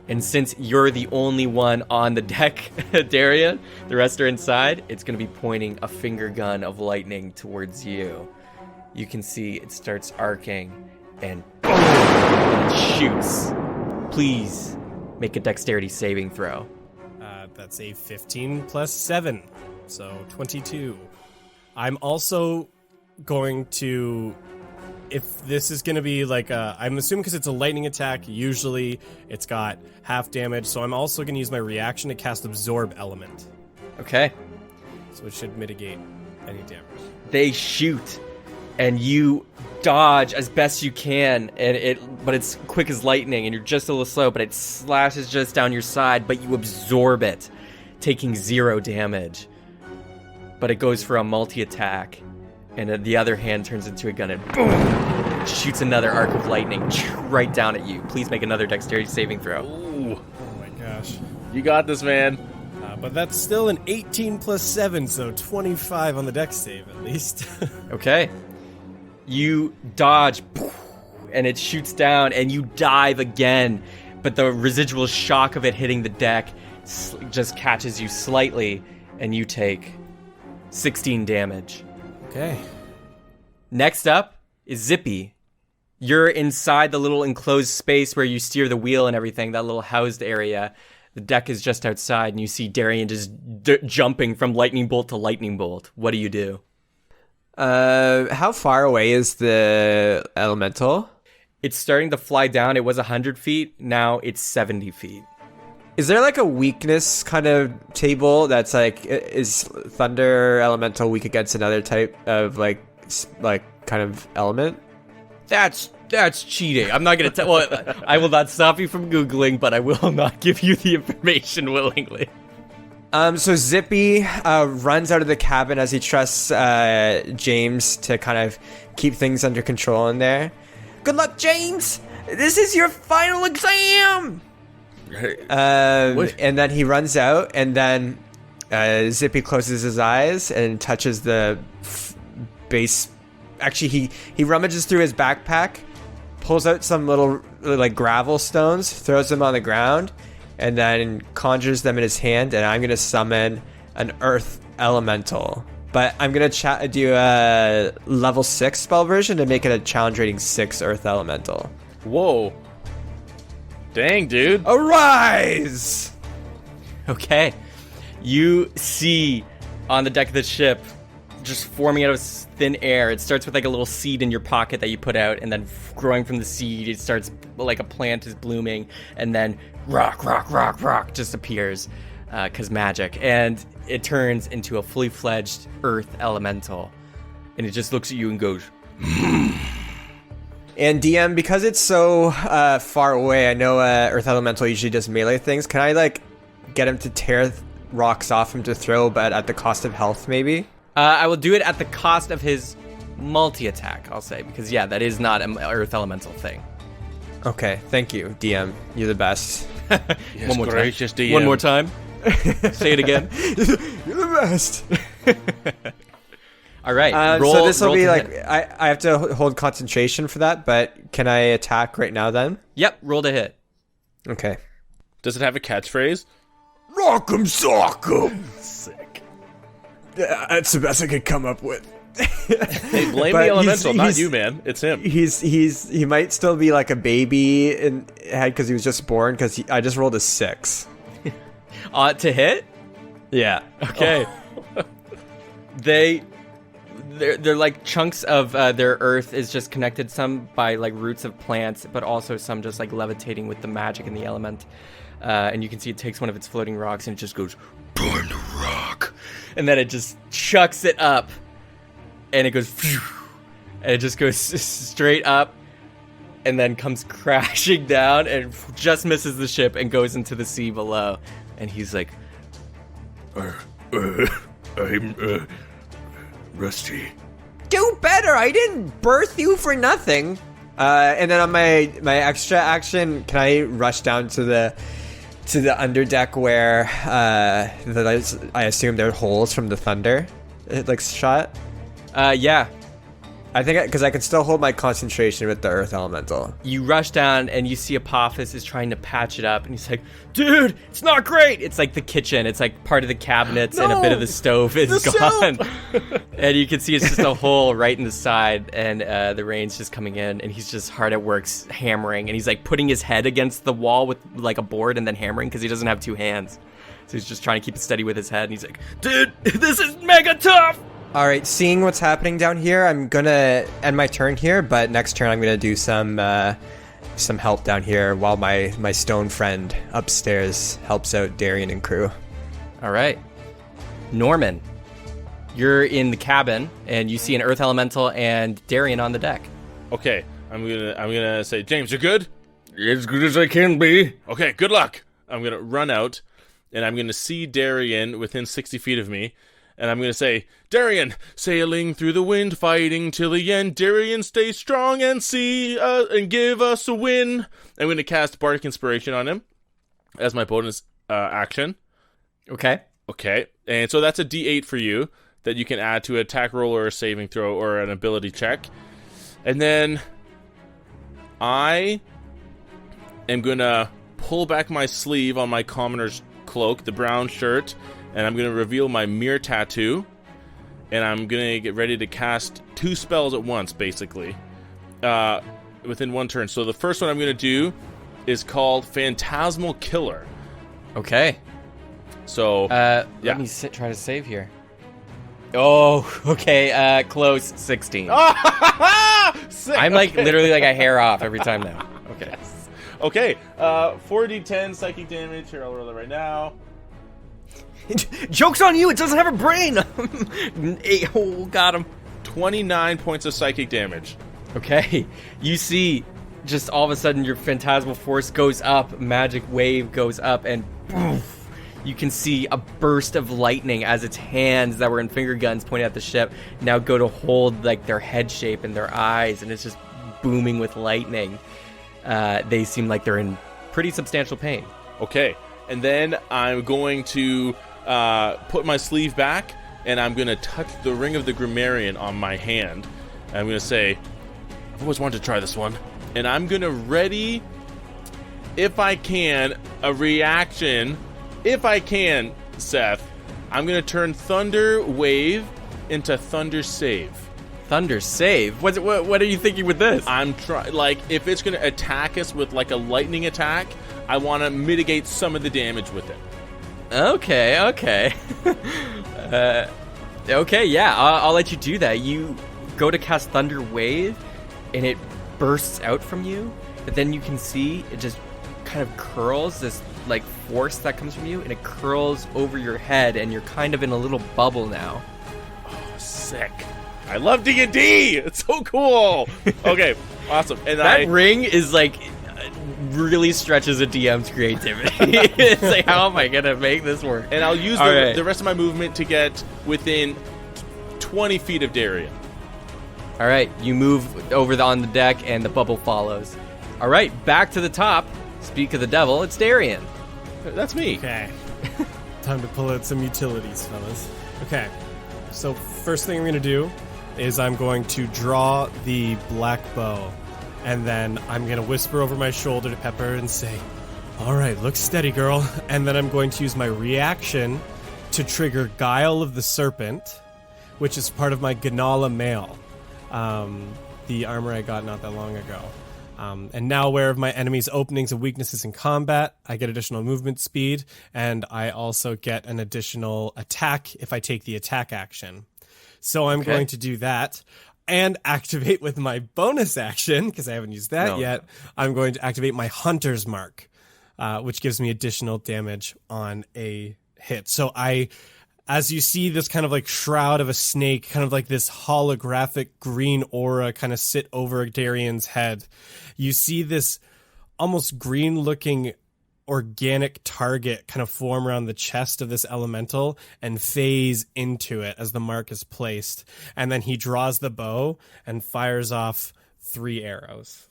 And since you're the only one on the deck, Darian, the rest are inside, it's going to be pointing a finger gun of lightning towards you. You can see it starts arcing and boom, and it shoots. Please make a dexterity saving throw. That's a 15 plus 7, so 22. I'm also going to... If this is going to be like I'm assuming because it's a lightning attack, usually it's got half damage, so I'm also going to use my reaction to cast Absorb Element. Okay. So it should mitigate any damage. They shoot, and you dodge as best you can, but it's quick as lightning, and you're just a little slow, but it slashes just down your side, but you absorb it, taking 0 damage. But it goes for a multi-attack. And the other hand turns into a gun and boom! Shoots another arc of lightning right down at you. Please make another dexterity saving throw. Ooh. Oh my gosh. You got this, man. But that's still an 18 plus 7, so 25 on the dex save at least. Okay. You dodge, and it shoots down, and you dive again. But the residual shock of it hitting the deck just catches you slightly, and you take 16 damage. Okay. Next up is Zippy. You're inside the little enclosed space where you steer the wheel and everything, that little housed area. The deck is just outside, and you see Darian just jumping from lightning bolt to lightning bolt. What do you do? How far away is the elemental? It's starting to fly down. It was 100 feet. Now it's 70 feet. Is there like a weakness kind of table that's like, is thunder elemental weak against another type of like kind of element? That's cheating. I'm not going to tell. Well, I will not stop you from Googling, but I will not give you the information willingly. So Zippy runs out of the cabin as he trusts James to kind of keep things under control in there. Good luck, James! This is your final exam! And then he runs out, and then Zippy closes his eyes and touches the base. Actually, he rummages through his backpack, pulls out some little like gravel stones, throws them on the ground, and then conjures them in his hand. And I'm gonna summon an earth elemental, but I'm gonna do a level 6 spell version to make it a challenge rating 6 earth elemental. Whoa. Dang, dude. Arise! Okay. You see on the deck of the ship, just forming out of thin air, it starts with like a little seed in your pocket that you put out, and then growing from the seed, it starts like a plant is blooming, and then rock just appears, because magic. And it turns into a fully fledged earth elemental. And it just looks at you and goes, And DM, because it's so far away, I know Earth Elemental usually does melee things. Can I like get him to tear rocks off him to throw, but at the cost of health, maybe? I will do it at the cost of his multi-attack, I'll say, because yeah, that is not an Earth Elemental thing. Okay, thank you, DM. You're the best. Yes, One more time. gracious DM. One more time. Say it again. You're the best. All right. So this will roll be to like hit. I have to hold concentration for that, but can I attack right now then? Yep, roll to hit. Okay. Does it have a catchphrase? Rock'em sock'em. Sick. That's the best I could come up with. Hey, blame But the elemental, not he's- you, man. It's him. He might still be like a baby in head because he was just born. Because I just rolled a 6. To hit? Yeah. Okay. They're like chunks of their earth is just connected, some by like roots of plants, but also some just like levitating with the magic and the element. And you can see it takes one of its floating rocks and it just goes, time to rock. And then it just chucks it up. And it goes, phew, and it just goes straight up and then comes crashing down and just misses the ship and goes into the sea below. And he's like, I'm rusty. Do better. I didn't birth you for nothing. And then on my extra action, can I rush down to the underdeck where I assume there are holes from the thunder, like shot? yeah. I think because I can still hold my concentration with the earth elemental. You rush down and you see Apophis is trying to patch it up, and he's like, dude, it's not great. It's like the kitchen. It's like part of the cabinets and a bit of the stove is gone. And you can see it's just a hole right in the side, and the rain's just coming in, and he's just hard at work hammering, and he's like putting his head against the wall with like a board and then hammering because he doesn't have 2 hands. So he's just trying to keep it steady with his head, and he's like, dude, this is mega tough. All right, seeing what's happening down here, I'm gonna end my turn here. But next turn, I'm gonna do some help down here while my stone friend upstairs helps out Darian and crew. All right. Norman, you're in the cabin, and you see an earth elemental and Darian on the deck. Okay, I'm gonna say, James, you're good? As good as I can be. Okay, good luck. I'm gonna run out, and I'm gonna see Darian within 60 feet of me, and I'm gonna say, Darian, sailing through the wind, fighting till the end. Darian, stay strong and and give us a win. I'm gonna cast Bardic Inspiration on him as my bonus action. Okay. Okay, and so that's a D8 for you that you can add to an attack roll or a saving throw or an ability check. And then I am going to pull back my sleeve on my commoner's cloak, the brown shirt, and I'm going to reveal my mirror tattoo. And I'm going to get ready to cast 2 spells at once, basically, within 1 turn. So the first one I'm going to do is called Phantasmal Killer. Okay. So, Let me try to save here. Oh, okay. Close. 16. I'm like literally like a hair off every time now. Okay. Okay, 4d10 psychic damage. Here, I'll roll it right now. Joke's on you. It doesn't have a brain. Oh, got him. 29 points of psychic damage. Okay. You see, just all of a sudden, your phantasmal force goes up, magic wave goes up, and poof, you can see a burst of lightning as its hands that were in finger guns pointing at the ship now go to hold like their head shape and their eyes, and it's just booming with lightning. They seem like they're in pretty substantial pain. Okay, and then I'm going to put my sleeve back, and I'm going to touch the ring of the Grammarian on my hand. And I'm going to say, I've always wanted to try this one. And I'm going to ready, if I can, a reaction. If I can, Seth, I'm going to turn Thunder Wave into Thunder Save. Thunder save? What are you thinking with this? I'm trying, like, if it's going to attack us with, like, a lightning attack, I want to mitigate some of the damage with it. Okay. Okay, yeah, I'll let you do that. You go to cast Thunder Wave, and it bursts out from you, but then you can see it just kind of curls, this, like, force that comes from you, and it curls over your head, and you're kind of in a little bubble now. Oh, sick. I love D&D! It's so cool! Okay, Awesome. And That ring is like really stretches a DM's creativity. It's like, how am I gonna make this work? And I'll use the rest of my movement to get within 20 feet of Darian. All right, you move over on the deck, and the bubble follows. All right, back to the top. Speak of the devil, it's Darian. That's me. Okay. Time to pull out some utilities, fellas. Okay. So first thing I'm going to do is I'm going to draw the black bow. And then I'm going to whisper over my shoulder to Pepper and say, all right, look steady, girl. And then I'm going to use my reaction to trigger Guile of the Serpent, which is part of my Ganala mail, the armor I got not that long ago. And now aware of my enemy's openings and weaknesses in combat, I get additional movement speed, and I also get an additional attack if I take the attack action. So I'm going to do that and activate with my bonus action, because I haven't used that yet. I'm going to activate my Hunter's Mark, which gives me additional damage on a hit. So as you see this kind of like shroud of a snake, kind of like this holographic green aura kind of sit over Darian's head, you see this almost green looking organic target kind of form around the chest of this elemental and phase into it as the mark is placed. And then he draws the bow and fires off 3 arrows.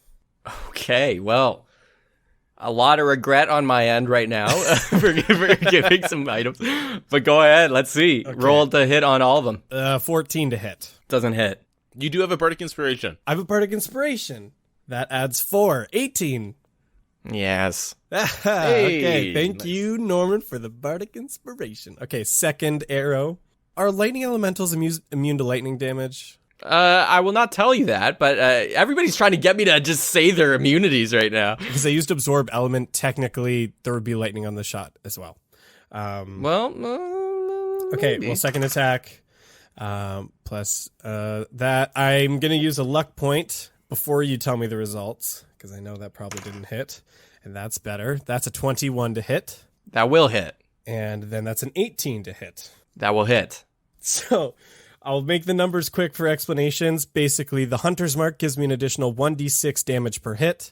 Okay, well, a lot of regret on my end right now for giving some items. But go ahead, let's see. Okay. Roll to hit on all of them. 14 to hit. Doesn't hit. You do have a Bardic Inspiration. I have a Bardic Inspiration. That adds 4. 18. Yes. Okay, thank you, Norman, for the Bardic Inspiration. Okay, second arrow. Are lightning elementals immune to lightning damage? I will not tell you that, but everybody's trying to get me to just say their immunities right now. Because I used Absorb Element, technically there would be lightning on the shot as well. Okay, well, second attack plus that. I'm going to use a luck point before you tell me the results, because I know that probably didn't hit, and that's better. That's a 21 to hit. That will hit. And then that's an 18 to hit. That will hit. So I'll make the numbers quick for explanations. Basically, the Hunter's Mark gives me an additional 1d6 damage per hit.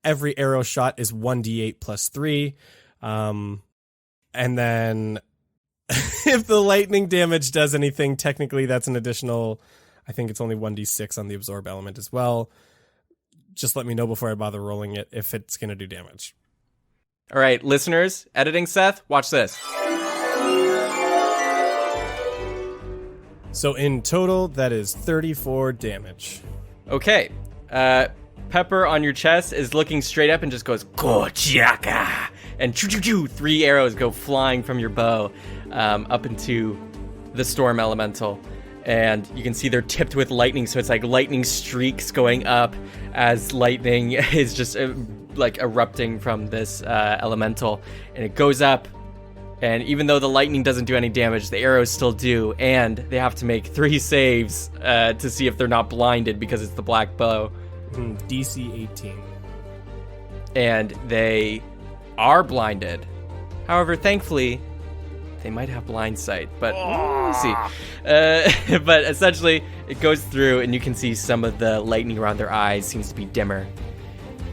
Every arrow shot is 1d8 plus 3. And then if the lightning damage does anything, technically that's an additional, I think it's only 1d6 on the Absorb element as well. Just let me know before I bother rolling it if it's going to do damage. All right, listeners, editing Seth, watch this. So in total, that is 34 damage. Okay. Pepper on your chest is looking straight up and just goes, Kochaka! And choo-choo-choo, 3 arrows go flying from your bow up into the storm elemental. And you can see they're tipped with lightning, so it's like lightning streaks going up as lightning is just like erupting from this elemental. And it goes up. And even though the lightning doesn't do any damage, the arrows still do, and they have to make 3 saves to see if they're not blinded because it's the black bow. DC 18. And they are blinded. However, thankfully, they might have blind sight, but we'll see. But essentially, it goes through, and you can see some of the lightning around their eyes seems to be dimmer.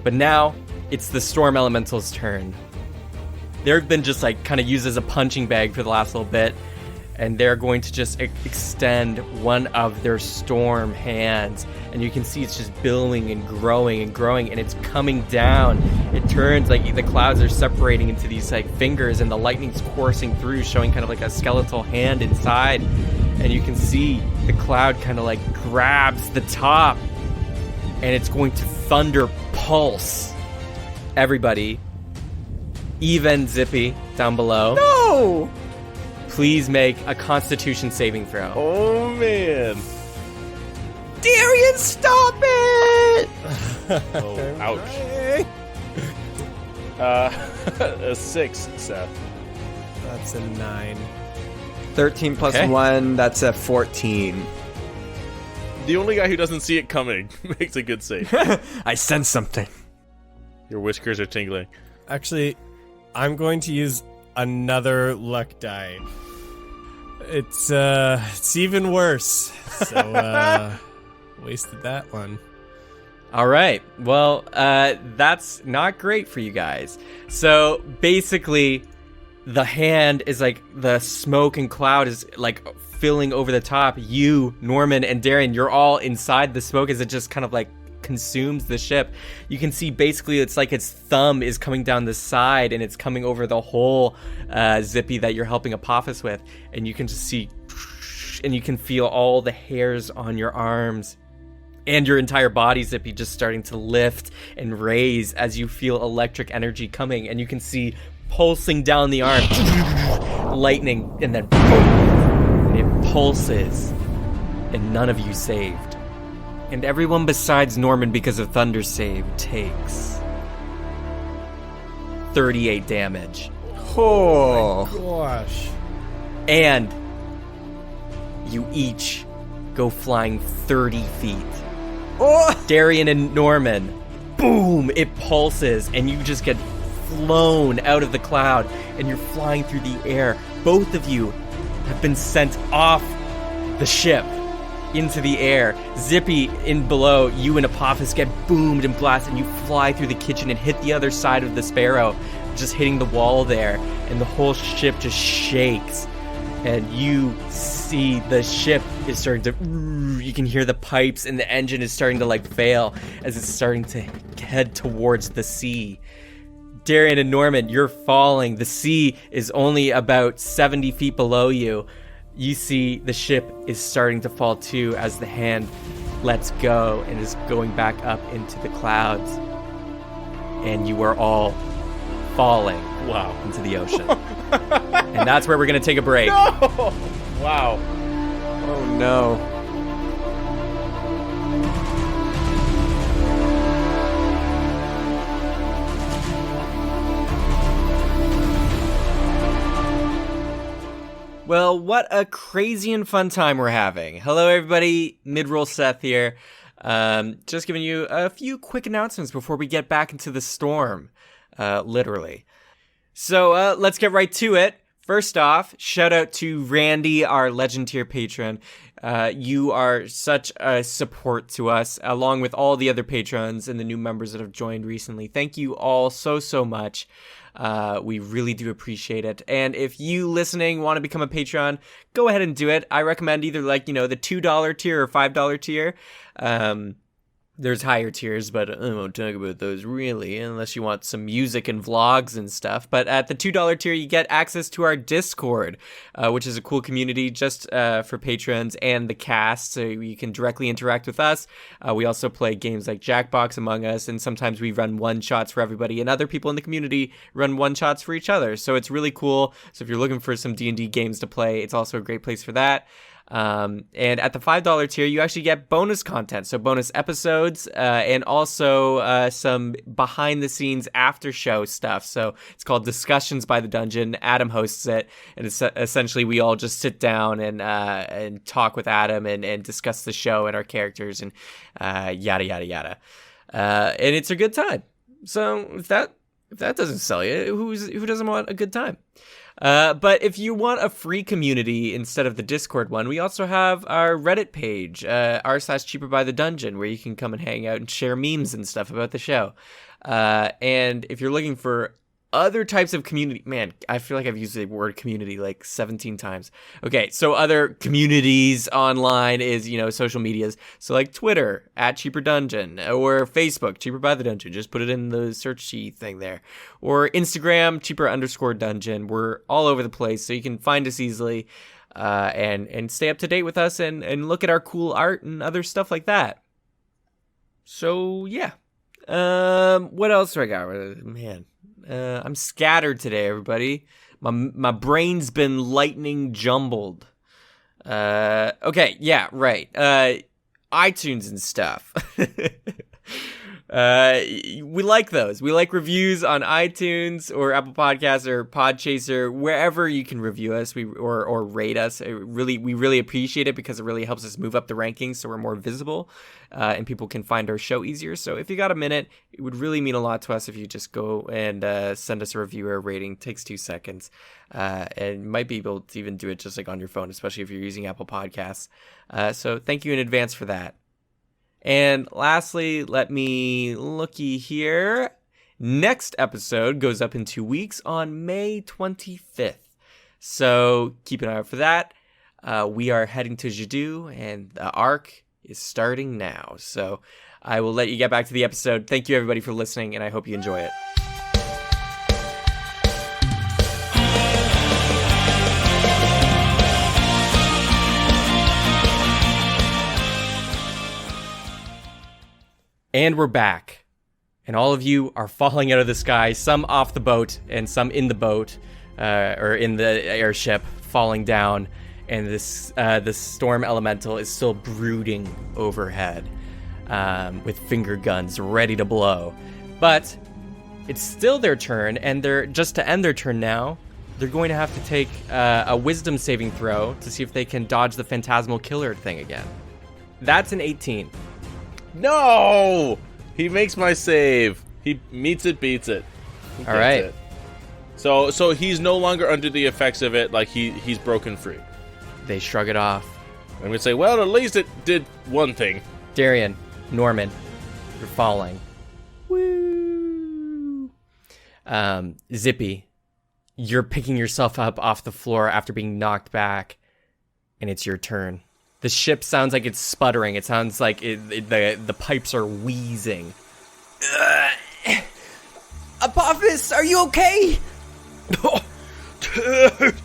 But now, it's the storm elemental's turn. They've been just like kind of used as a punching bag for the last little bit, and they're going to just extend one of their storm hands, and you can see it's just billowing and growing, and it's coming down. It turns like the clouds are separating into these like fingers, and the lightning's coursing through, showing kind of like a skeletal hand inside, and you can see the cloud kind of like grabs the top, and it's going to thunder pulse. Everybody, even Zippy down below. No! Please make a Constitution saving throw. Oh, man. Darian, stop it! Oh, ouch. A 6, Seth. That's a 9. 13 plus Okay. 1, that's a 14. The only guy who doesn't see it coming makes a good save. I sense something. Your whiskers are tingling. Actually, I'm going to use another luck die. It's even worse. So wasted that one. All right. Well, that's not great for you guys. So basically, the hand is like the smoke and cloud is like filling over the top. You, Norman, and Darian, you're all inside the smoke as it just kind of like consumes the ship. You can see basically it's like its thumb is coming down the side and it's coming over the whole Zippy that you're helping Apophis with. And you can just see, and you can feel all the hairs on your arms and your entire body, Zippy, just starting to lift and raise as you feel electric energy coming. And you can see pulsing down the arm, lightning, and then boom, it pulses. And none of you saved. And everyone besides Norman, because of Thunder save, takes 38 damage. Oh. Gosh. And you each go flying 30 feet. Oh. Darian and Norman, boom, it pulses, and you just get flown out of the cloud, and you're flying through the air. Both of you have been sent off the ship into the air. Zippy, in below, you and Apophis get boomed and blasted, and you fly through the kitchen and hit the other side of the Sparrow, just hitting the wall there, and the whole ship just shakes. And you see the ship is starting to, you can hear the pipes and the engine is starting to like fail as it's starting to head towards the sea. Darian and Norman, you're falling. The sea is only about 70 feet below you. You see the ship is starting to fall too as the hand lets go and is going back up into the clouds. And you are all falling into the ocean. And that's where we're going to take a break. No! Wow. Oh no. Well, what a crazy and fun time we're having. Hello, everybody. Mid-roll Seth here. Just giving you a few quick announcements before we get back into the storm, literally. So let's get right to it. First off, shout out to Randy, our Legend tier patron. You are such a support to us, along with all the other patrons and the new members that have joined recently. Thank you all so much. We really do appreciate it. And if you listening want to become a patron, go ahead and do it. I recommend either the $2 tier or $5 tier. There's higher tiers, but I won't talk about those really, unless you want some music and vlogs and stuff. But at the $2 tier, you get access to our Discord, which is a cool community just for patrons and the cast, so you can directly interact with us. We also play games like Jackbox, Among Us, and sometimes we run one-shots for everybody, and other people in the community run one-shots for each other. So it's really cool. So if you're looking for some D&D games to play, it's also a great place for that. And at the $5 tier, you actually get bonus content, so bonus episodes, and also some behind-the-scenes after-show stuff. So it's called Discussions by the Dungeon. Adam hosts it, and it's essentially we all just sit down and talk with Adam and discuss the show and our characters and yada yada yada. And it's a good time. So if that doesn't sell you, who doesn't want a good time? But if you want a free community instead of the Discord one, we also have our Reddit page, r/cheaperbythedungeon, where you can come and hang out and share memes and stuff about the show. And if you're looking for other types of community, man, I feel like I've used the word community like 17 times. Okay, so other communities online is, social medias. So like Twitter, @CheaperDungeon, or Facebook, Cheaper by the Dungeon. Just put it in the search thing there. Or Instagram, Cheaper_Dungeon. We're all over the place, so you can find us easily and stay up to date with us and look at our cool art and other stuff like that. So, yeah. What else do I got? Man. I'm scattered today, everybody. My brain's been lightning jumbled. Okay, yeah, right. iTunes and stuff. We like those. We like reviews on iTunes or Apple Podcasts or Podchaser, wherever you can review us or rate us. We really appreciate it because it really helps us move up the rankings so we're more visible and people can find our show easier. So if you got a minute, it would really mean a lot to us if you just go and send us a review or a rating. It takes 2 seconds. And you might be able to even do it just like on your phone, especially if you're using Apple Podcasts. So thank you in advance for that. And lastly, let me looky here. Next episode goes up in 2 weeks on May 25th. So keep an eye out for that. We are heading to Jadu, and the arc is starting now. So I will let you get back to the episode. Thank you, everybody, for listening, and I hope you enjoy it. And we're back. And all of you are falling out of the sky, some off the boat and some in the boat, or in the airship, falling down. And this storm elemental is still brooding overhead, with finger guns ready to blow. But it's still their turn, and they're just to end their turn now. They're going to have to take a wisdom saving throw to see if they can dodge the phantasmal killer thing again. That's an 18. No! He makes my save. He meets it, beats it. All right. It. So he's no longer under the effects of it. Like he's broken free. They shrug it off. I'm gonna say, well, at least it did one thing. Darian, Norman, you're falling. Woo! Zippy, you're picking yourself up off the floor after being knocked back, and it's your turn. The ship sounds like it's sputtering. It sounds like the pipes are wheezing. Apophis, are you okay? Oh, dude.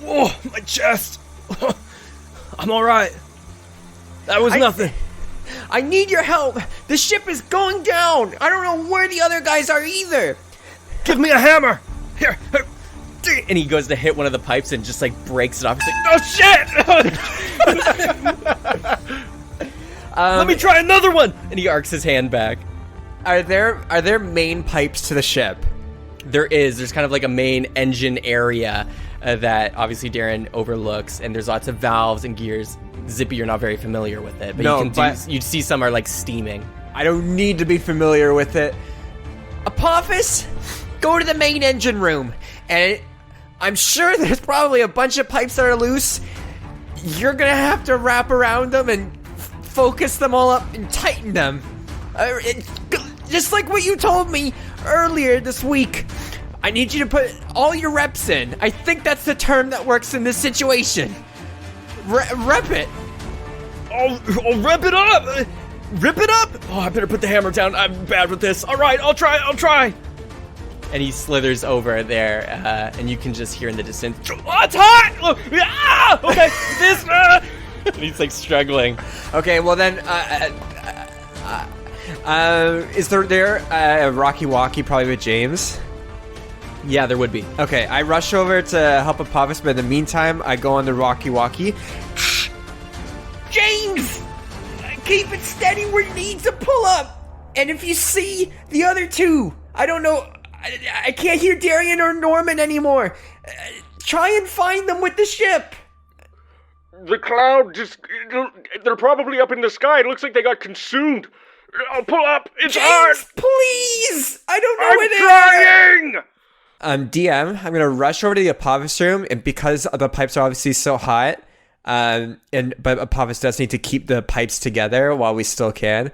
Whoa, my chest. I'm all right. That was nothing. I need your help. The ship is going down. I don't know where the other guys are either. Give me a hammer. Here. And he goes to hit one of the pipes and just like breaks it off. He's like, "No shit!" Let me try another one. And he arcs his hand back. Are there main pipes to the ship? There's kind of like a main engine area that obviously Darren overlooks, and there's lots of valves and gears. Zippy, you're not very familiar with it, but No, you see some are like steaming. I don't need to be familiar with it. Apophis, go to the main engine room, and I'm sure there's probably a bunch of pipes that are loose. You're gonna have to wrap around them and focus them all up and tighten them. Just like what you told me earlier this week. I need you to put all your reps in. I think that's the term that works in this situation. Rep it. I'll rip it up. Rip it up. Oh, I better put the hammer down. I'm bad with this. All right, I'll try. And he slithers over there, and you can just hear in the distance, Oh, it's hot. Ah! Okay, this. and he's like struggling. Okay, well then, is there a Rocky Walkie probably with James? Yeah, there would be. Okay, I rush over to help Apophis, but in the meantime, I go on the Rocky Walkie. James! Keep it steady where you need to pull up! And if you see the other two, I don't know, I can't hear Darian or Norman anymore. Try and find them with the ship! The cloud they're probably up in the sky. It looks like they got consumed. I'll pull up. It's hard. James, please! I don't know where they are! Trying! DM, I'm gonna rush over to the Apophis room, and because the pipes are obviously so hot, but Apophis does need to keep the pipes together while we still can.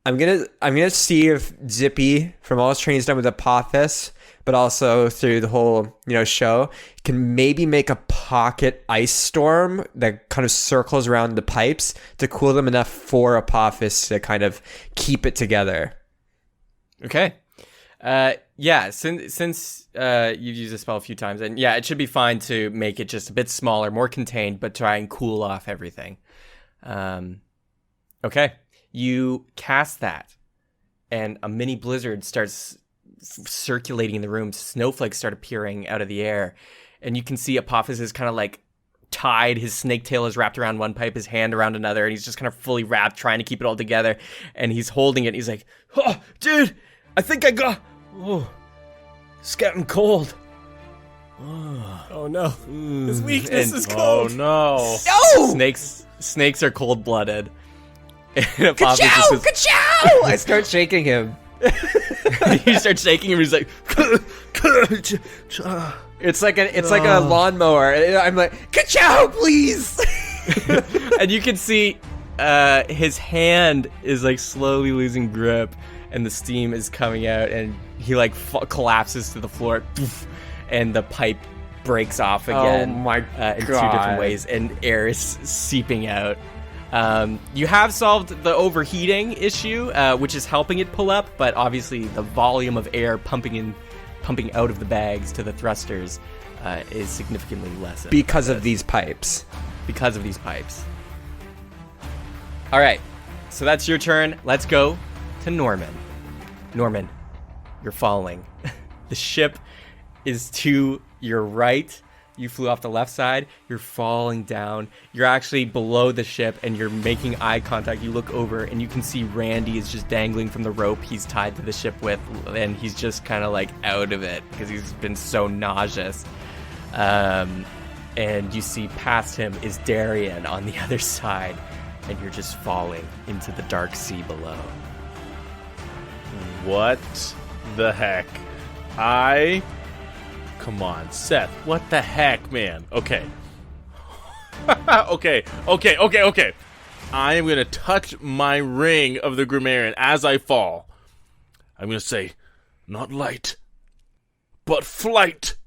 I'm gonna see if Zippy, from all his training he's done with Apophis, but also through the whole show, can maybe make a pocket ice storm that kind of circles around the pipes to cool them enough for Apophis to kind of keep it together. Okay. Yeah, since you've used the spell a few times, and yeah, it should be fine to make it just a bit smaller, more contained, but try and cool off everything. Okay, you cast that, and a mini blizzard starts circulating in the room. Snowflakes start appearing out of the air, and you can see Apophis is kind of like tied. His snake tail is wrapped around one pipe, his hand around another, and he's just kind of fully wrapped, trying to keep it all together. And he's holding it. And he's like, "Oh, dude, I think I got. Oh, it's getting cold." Oh no, his weakness is cold. Oh no! No! Snakes are cold-blooded. And Apophis Ka-chow! just Ka-chow! I start shaking him. you start shaking him. He's like, It's like a lawnmower. I'm like, ka-chow, please! and you can see his hand is like slowly losing grip, and the steam is coming out, and he like collapses to the floor, poof, and the pipe breaks off again. Oh my in 2 God. different ways, and air is seeping out. You have solved the overheating issue, which is helping it pull up, but obviously the volume of air pumping out of the bags to the thrusters is significantly less Because of these pipes. because of these pipes. All right, so that's your turn. Let's go to Norman. Norman, you're falling. The ship is to your right. You flew off the left side. You're falling down. You're actually below the ship, and you're making eye contact. You look over, and you can see Randy is just dangling from the rope he's tied to the ship with, and he's just kind of like out of it because he's been so nauseous. And you see past him is Darian on the other side, and you're just falling into the dark sea below. What the heck? Come on, Seth. What the heck, man? Okay. Okay. I am going to touch my ring of the Grammarian as I fall. I'm going to say, not light, but flight.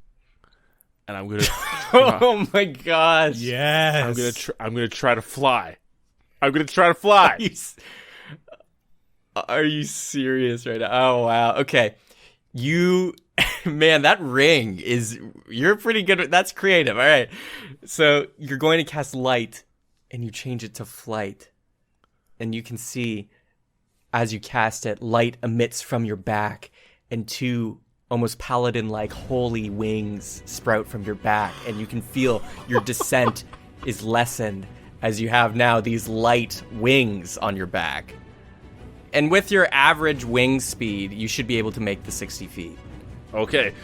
And I'm going to... Oh my gosh. Yes. I'm going to try to fly. I'm going to try to fly. Are you serious right now? Oh, wow. Okay. Man, that ring you're pretty good. That's creative. All right. So you're going to cast light, and you change it to flight. And you can see, as you cast it, light emits from your back, and 2 almost paladin-like holy wings sprout from your back. And you can feel your descent is lessened as you have now these light wings on your back. And with your average wing speed, you should be able to make the 60 feet. Okay.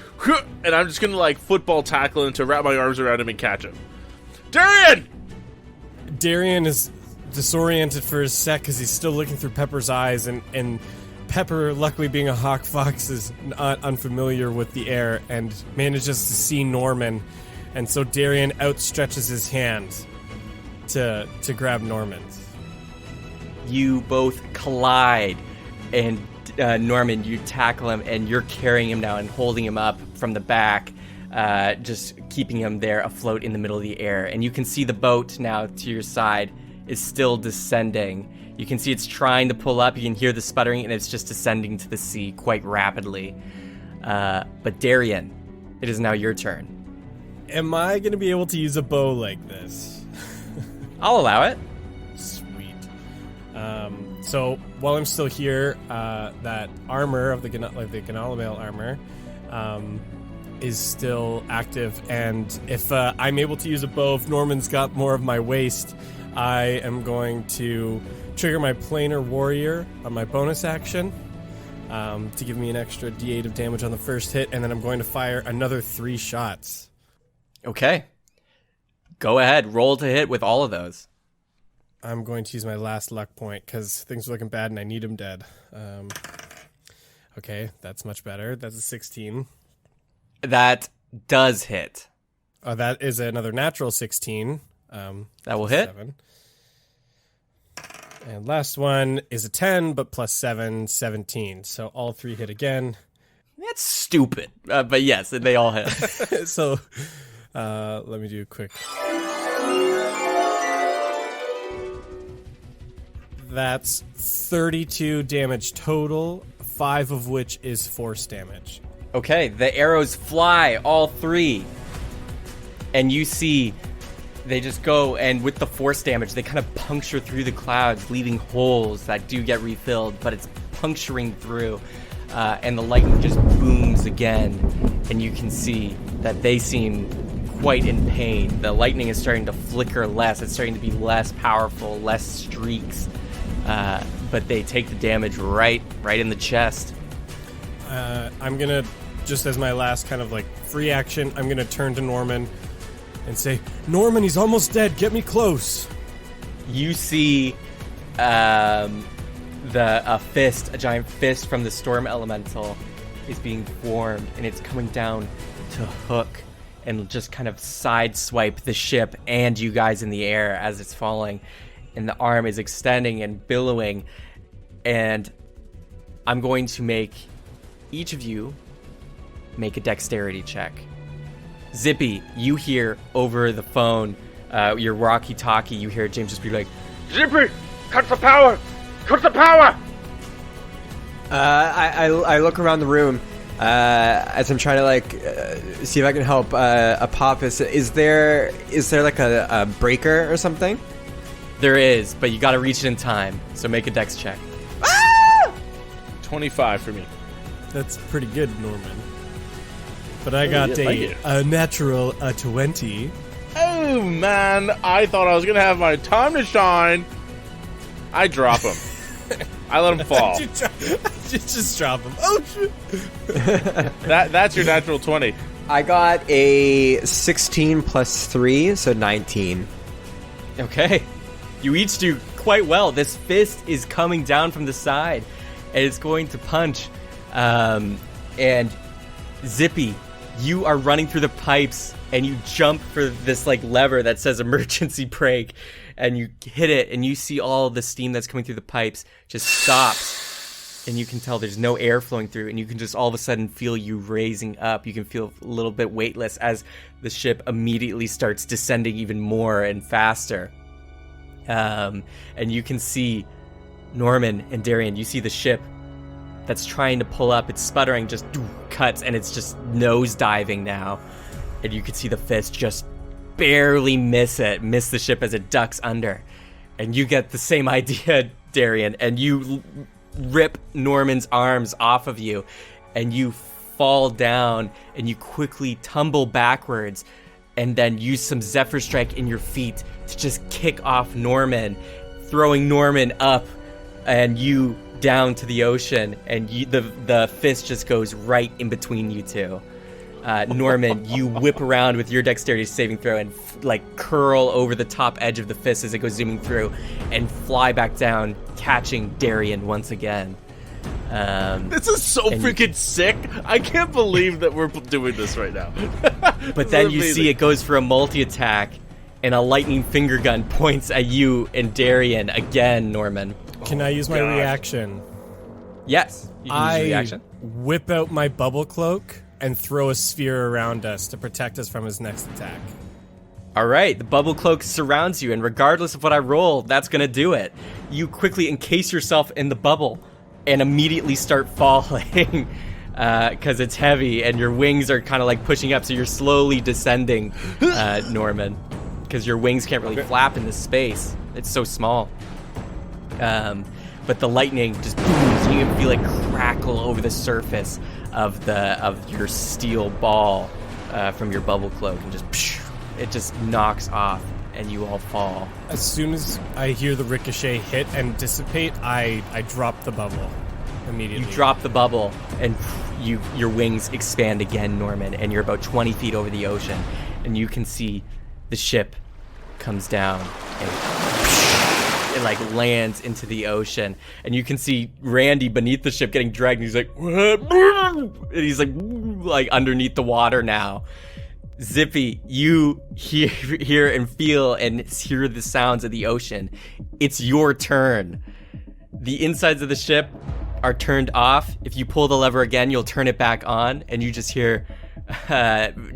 And I'm just going to, like, football tackle him to wrap my arms around him and catch him. Darian! Darian is disoriented for a sec because he's still looking through Pepper's eyes, and Pepper, luckily being a hawk fox, is not unfamiliar with the air and manages to see Norman, and so Darian outstretches his hand to grab Norman. You both collide, and Norman, you tackle him, and you're carrying him now and holding him up from the back, just keeping him there afloat in the middle of the air. And you can see the boat now to your side is still descending. You can see it's trying to pull up. You can hear the sputtering, and it's just descending to the sea quite rapidly. But Darian, it is now your turn. Am I going to be able to use a bow like this? I'll allow it. Sweet. So while I'm still here, that armor of the Ganalamail armor is still active, and if I'm able to use a bow, if Norman's got more of my waist, I am going to trigger my planar warrior on my bonus action to give me an extra d8 of damage on the first hit, and then I'm going to fire another 3 shots. Okay. Go ahead. Roll to hit with all of those. I'm going to use my last luck point because things are looking bad and I need him dead. Okay, that's much better. That's a 16. That does hit. That is another natural 16. That will hit. 7. And last one is a 10, but plus 7, 17. So all 3 hit again. That's stupid. But yes, they all hit. So let me do a quick... That's 32 damage total, 5 of which is force damage. Okay, the arrows fly, all 3. And you see they just go, and with the force damage, they kind of puncture through the clouds, leaving holes that do get refilled, but it's puncturing through. And the lightning just booms again, and you can see that they seem quite in pain. The lightning is starting to flicker less. It's starting to be less powerful, less streaks. But they take the damage right in the chest. I'm going to, just as my last kind of like free action, I'm going to turn to Norman and say, Norman, he's almost dead. Get me close. You see a giant fist from the storm elemental is being formed, and it's coming down to hook and just kind of sideswipe the ship and you guys in the air as it's falling. and the arm is extending and billowing, and I'm going to make each of you make a dexterity check. Zippy, you hear over the phone, your walkie-talkie, you hear James just be like, Zippy, cut the power! Cut the power! I look around the room as I'm trying to like see if I can help Apophis. Is there like a breaker or something? there is, but you gotta reach it in time, so make a dex check. 25 for me. That's pretty good, Norman. But I got yeah, thank you. a natural 20. Oh, man. I thought I was going to have my time to shine. I drop him. I let him fall. Just drop him. Oh, shit. That's your natural 20. I got a 16 plus 3, so 19. Okay. You each do quite well. This fist is coming down from the side, and it's going to punch. And Zippy, you are running through the pipes, and you jump for this like lever that says emergency brake, and you hit it, and you see all the steam that's coming through the pipes just stops, and you can tell there's no air flowing through, and you can just all of a sudden feel you raising up. You can feel a little bit weightless as the ship immediately starts descending even more and faster. And you can see Norman and Darian. You see the ship that's trying to pull up. It's sputtering, just cuts, and it's just nose diving now. And you can see the fist just barely miss the ship as it ducks under. And you get the same idea, Darian, and you rip Norman's arms off of you, and you fall down, and you quickly tumble backwards, and then use some Zephyr Strike in your feet to just kick off Norman, throwing Norman up and you down to the ocean, and the fist just goes right in between you two. Norman, you whip around with your dexterity saving throw and like curl over the top edge of the fist as it goes zooming through and fly back down, catching Darian once again. This is so freaking sick. I can't believe that we're doing this right now. But then you see it goes for a multi-attack, and a lightning finger gun points at you and Darian again, Norman. Can I use my reaction? Yes, you can use your reaction. Whip out my bubble cloak and throw a sphere around us to protect us from his next attack. All right, the bubble cloak surrounds you, and regardless of what I roll, that's going to do it. You quickly encase yourself in the bubble and immediately start falling because it's heavy, and your wings are kind of like pushing up, so you're slowly descending, Norman, because your wings can't really flap in this space. It's so small. But the lightning just booms, and you can feel it crackle over the surface of your steel ball from your bubble cloak, and it just knocks off, and you all fall. As soon as I hear the ricochet hit and dissipate, I drop the bubble immediately. You drop the bubble, and your wings expand again, Norman, and you're about 20 feet over the ocean, and you can see the ship comes down and it like lands into the ocean, and you can see Randy beneath the ship getting dragged, and he's like, and he's like underneath the water now. Zippy, you hear and feel and hear the sounds of the ocean. It's your turn. The insides of the ship are turned off. If you pull the lever again, you'll turn it back on, and you just hear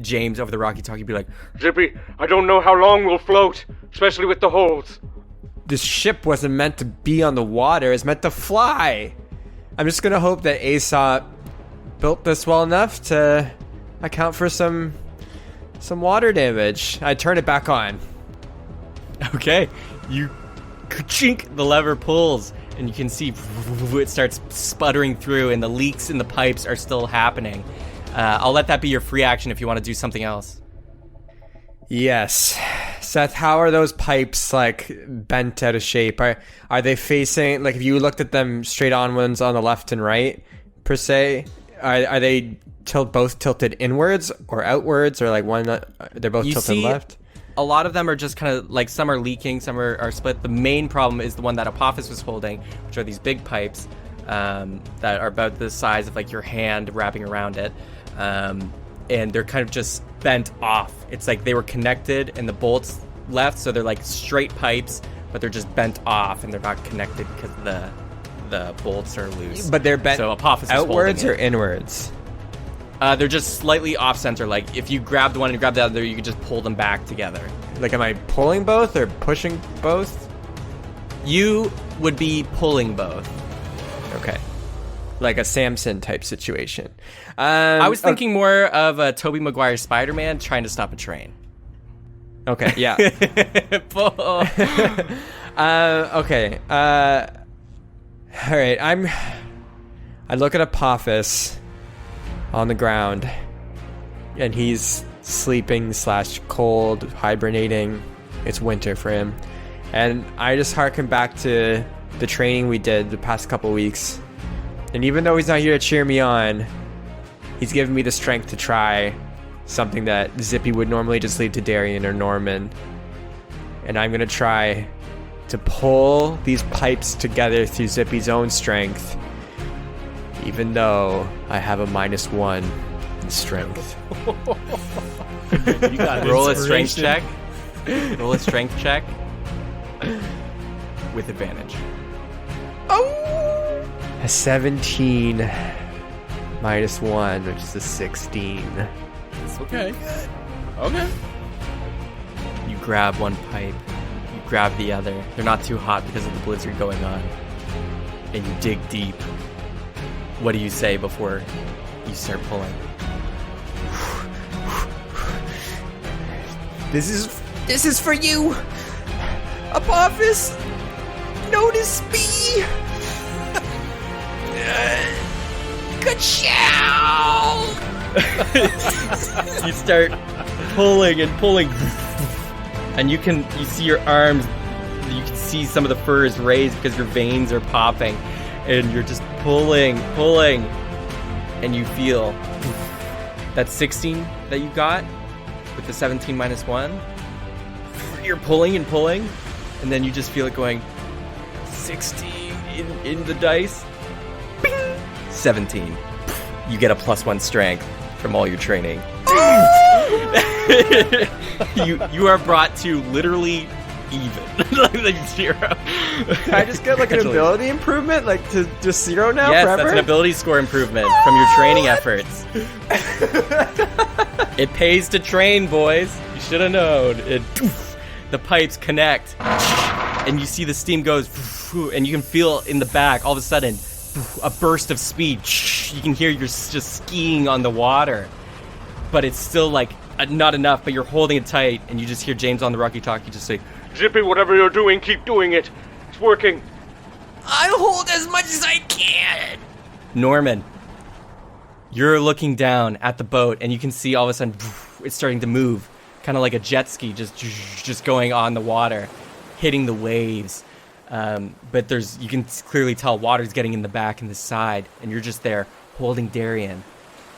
James over the walkie-talkie be like, Zippy, I don't know how long we'll float, especially with the holes. This ship wasn't meant to be on the water. It's meant to fly. I'm just going to hope that Aesop built this well enough to account for some water damage. I turn it back on. okay. You chink, the lever pulls, and you can see it starts sputtering through, and the leaks in the pipes are still happening. I'll let that be your free action if you want to do something else. Yes. Seth, how are those pipes like bent out of shape? Are they facing, like if you looked at them straight on ones on the left and right per se, are they both tilted inwards or outwards, or like one they're both tilted left? A lot of them are just kind of like, some are leaking, some are split. The main problem is the one that Apophis was holding, which are these big pipes that are about the size of like your hand wrapping around it. And they're kind of just bent off. It's like they were connected and the bolts left, so they're like straight pipes, but they're just bent off and they're not connected because the bolts are loose. But they're bent so Apophis outwards is or holding inwards? they're just slightly off center. Like if you grabbed one and grabbed the other, you could just pull them back together. Like, am I pulling both or pushing both? You would be pulling both. Okay. Like a Samson type situation. I was thinking more of a Tobey Maguire Spider-Man trying to stop a train. Okay, yeah. Pull. Okay. All right. I look at Apophis on the ground, and he's sleeping / cold, hibernating. It's winter for him, and I just harken back to the training we did the past couple weeks. And even though he's not here to cheer me on, he's given me the strength to try something that Zippy would normally just leave to Darian or Norman. And I'm going to try to pull these pipes together through Zippy's own strength, even though I have a -1 in strength. You got Roll a strength inspiration. check. Roll a strength check with advantage. A 17 -1, which is a 16. Okay. Okay. You grab one pipe, you grab the other. They're not too hot because of the blizzard going on. And you dig deep. What do you say before you start pulling? This is for you, Apophis. Notice me. Ka-chow! You start pulling and pulling. And you see your arms, you can see some of the fur is raised because your veins are popping. And you're just pulling. And you feel that 16 that you got with the 17 -1. You're pulling and pulling. And then you just feel it going 16 in the dice. Bing! 17. You get a +1 strength from all your training. you are brought to literally even. Like 0. Can I just get like an Actually. ability improvement, like to just 0 now Yes, forever? that's an ability score improvement from your training efforts. It pays to train, boys. You should have known. The pipes connect, and you see the steam goes, and you can feel in the back, all of a sudden, a burst of speed. You can hear you're just skiing on the water, but it's still like not enough, but you're holding it tight, and you just hear James on the walkie-talkie just say, Zippy, whatever you're doing, keep doing it. It's working. I'll hold as much as I can. Norman, you're looking down at the boat, and you can see all of a sudden it's starting to move, kind of like a jet ski, just going on the water, hitting the waves. But you can clearly tell water's getting in the back and the side, and you're just there holding Darian.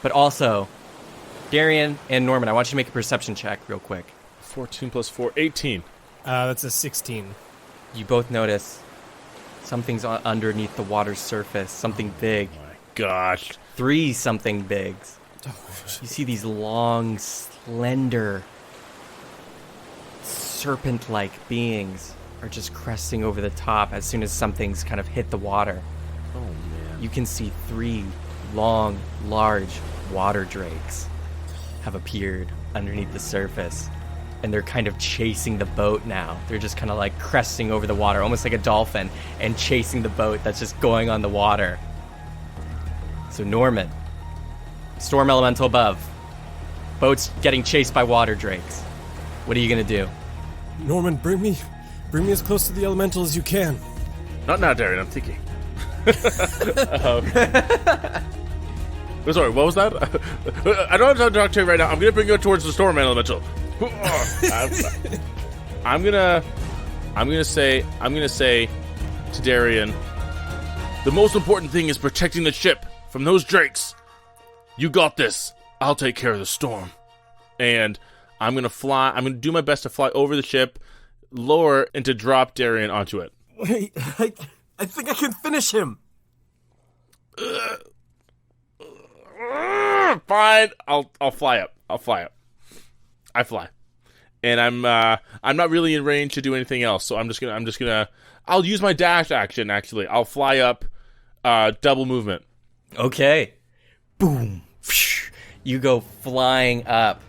But also, Darian and Norman, I want you to make a perception check real quick. 14 + 4, 18. That's a 16. You both notice something's underneath the water's surface, something big. My gosh. 3 something bigs. You see these long, slender, serpent-like beings are just cresting over the top as soon as something's kind of hit the water. Oh, man. You can see 3 long, large water drakes have appeared underneath the surface, and they're kind of chasing the boat now. They're just kind of like cresting over the water, almost like a dolphin, and chasing the boat that's just going on the water. So Norman, storm elemental above, boat's getting chased by water drakes. What are you gonna do? Norman, bring me as close to the elemental as you can. Not now, Darian, I'm thinking. Sorry, what was that? I don't have time to talk to you right now. I'm going to bring you towards the storm elemental. I'm gonna say to Darian, the most important thing is protecting the ship from those drakes. You got this. I'll take care of the storm. And I'm gonna do my best to fly over the ship, lower, and to drop Darian onto it. Wait, I think I can finish him. Fine. I'll fly up. I fly. and I'm not really in range to do anything else. So I'll use my dash action. Actually, I'll fly up, double movement. Okay. Boom. You go flying up,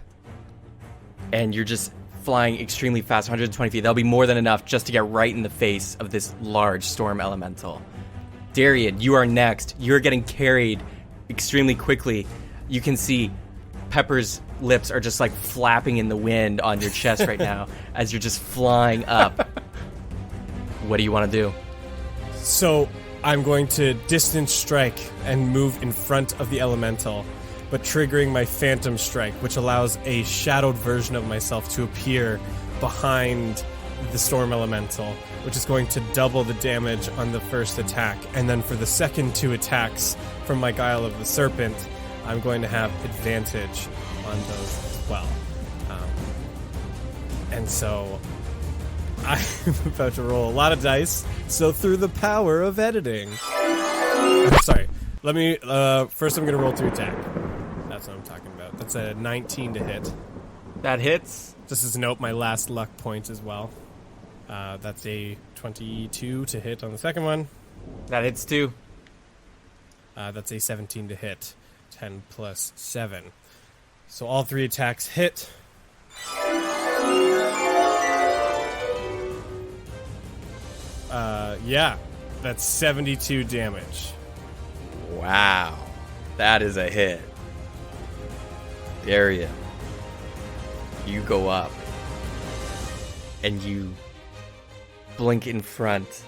and you're just flying extremely fast, 120 feet. That'll be more than enough just to get right in the face of this large storm elemental. Darian, you are next. You're getting carried extremely quickly. You can see Pepper's lips are just like flapping in the wind on your chest right now as you're just flying up. What do you want to do? So I'm going to distance strike and move in front of the elemental, but triggering my Phantom Strike, which allows a shadowed version of myself to appear behind the Storm Elemental, which is going to double the damage on the first attack. And then for the second 2 attacks from my Guile of the Serpent, I'm going to have advantage on those as well. And so I'm about to roll a lot of dice, so through the power of editing... Sorry. Let me... first I'm going to roll 2 attack. That's what I'm talking about. That's a 19 to hit. That hits. Just as a note, my last luck point as well. That's a 22 to hit on the second one. That hits too. That's a 17 to hit. 10 plus 7. So all 3 attacks hit. Yeah. That's 72 damage. Wow. That is a hit. Darian, you go up and you blink in front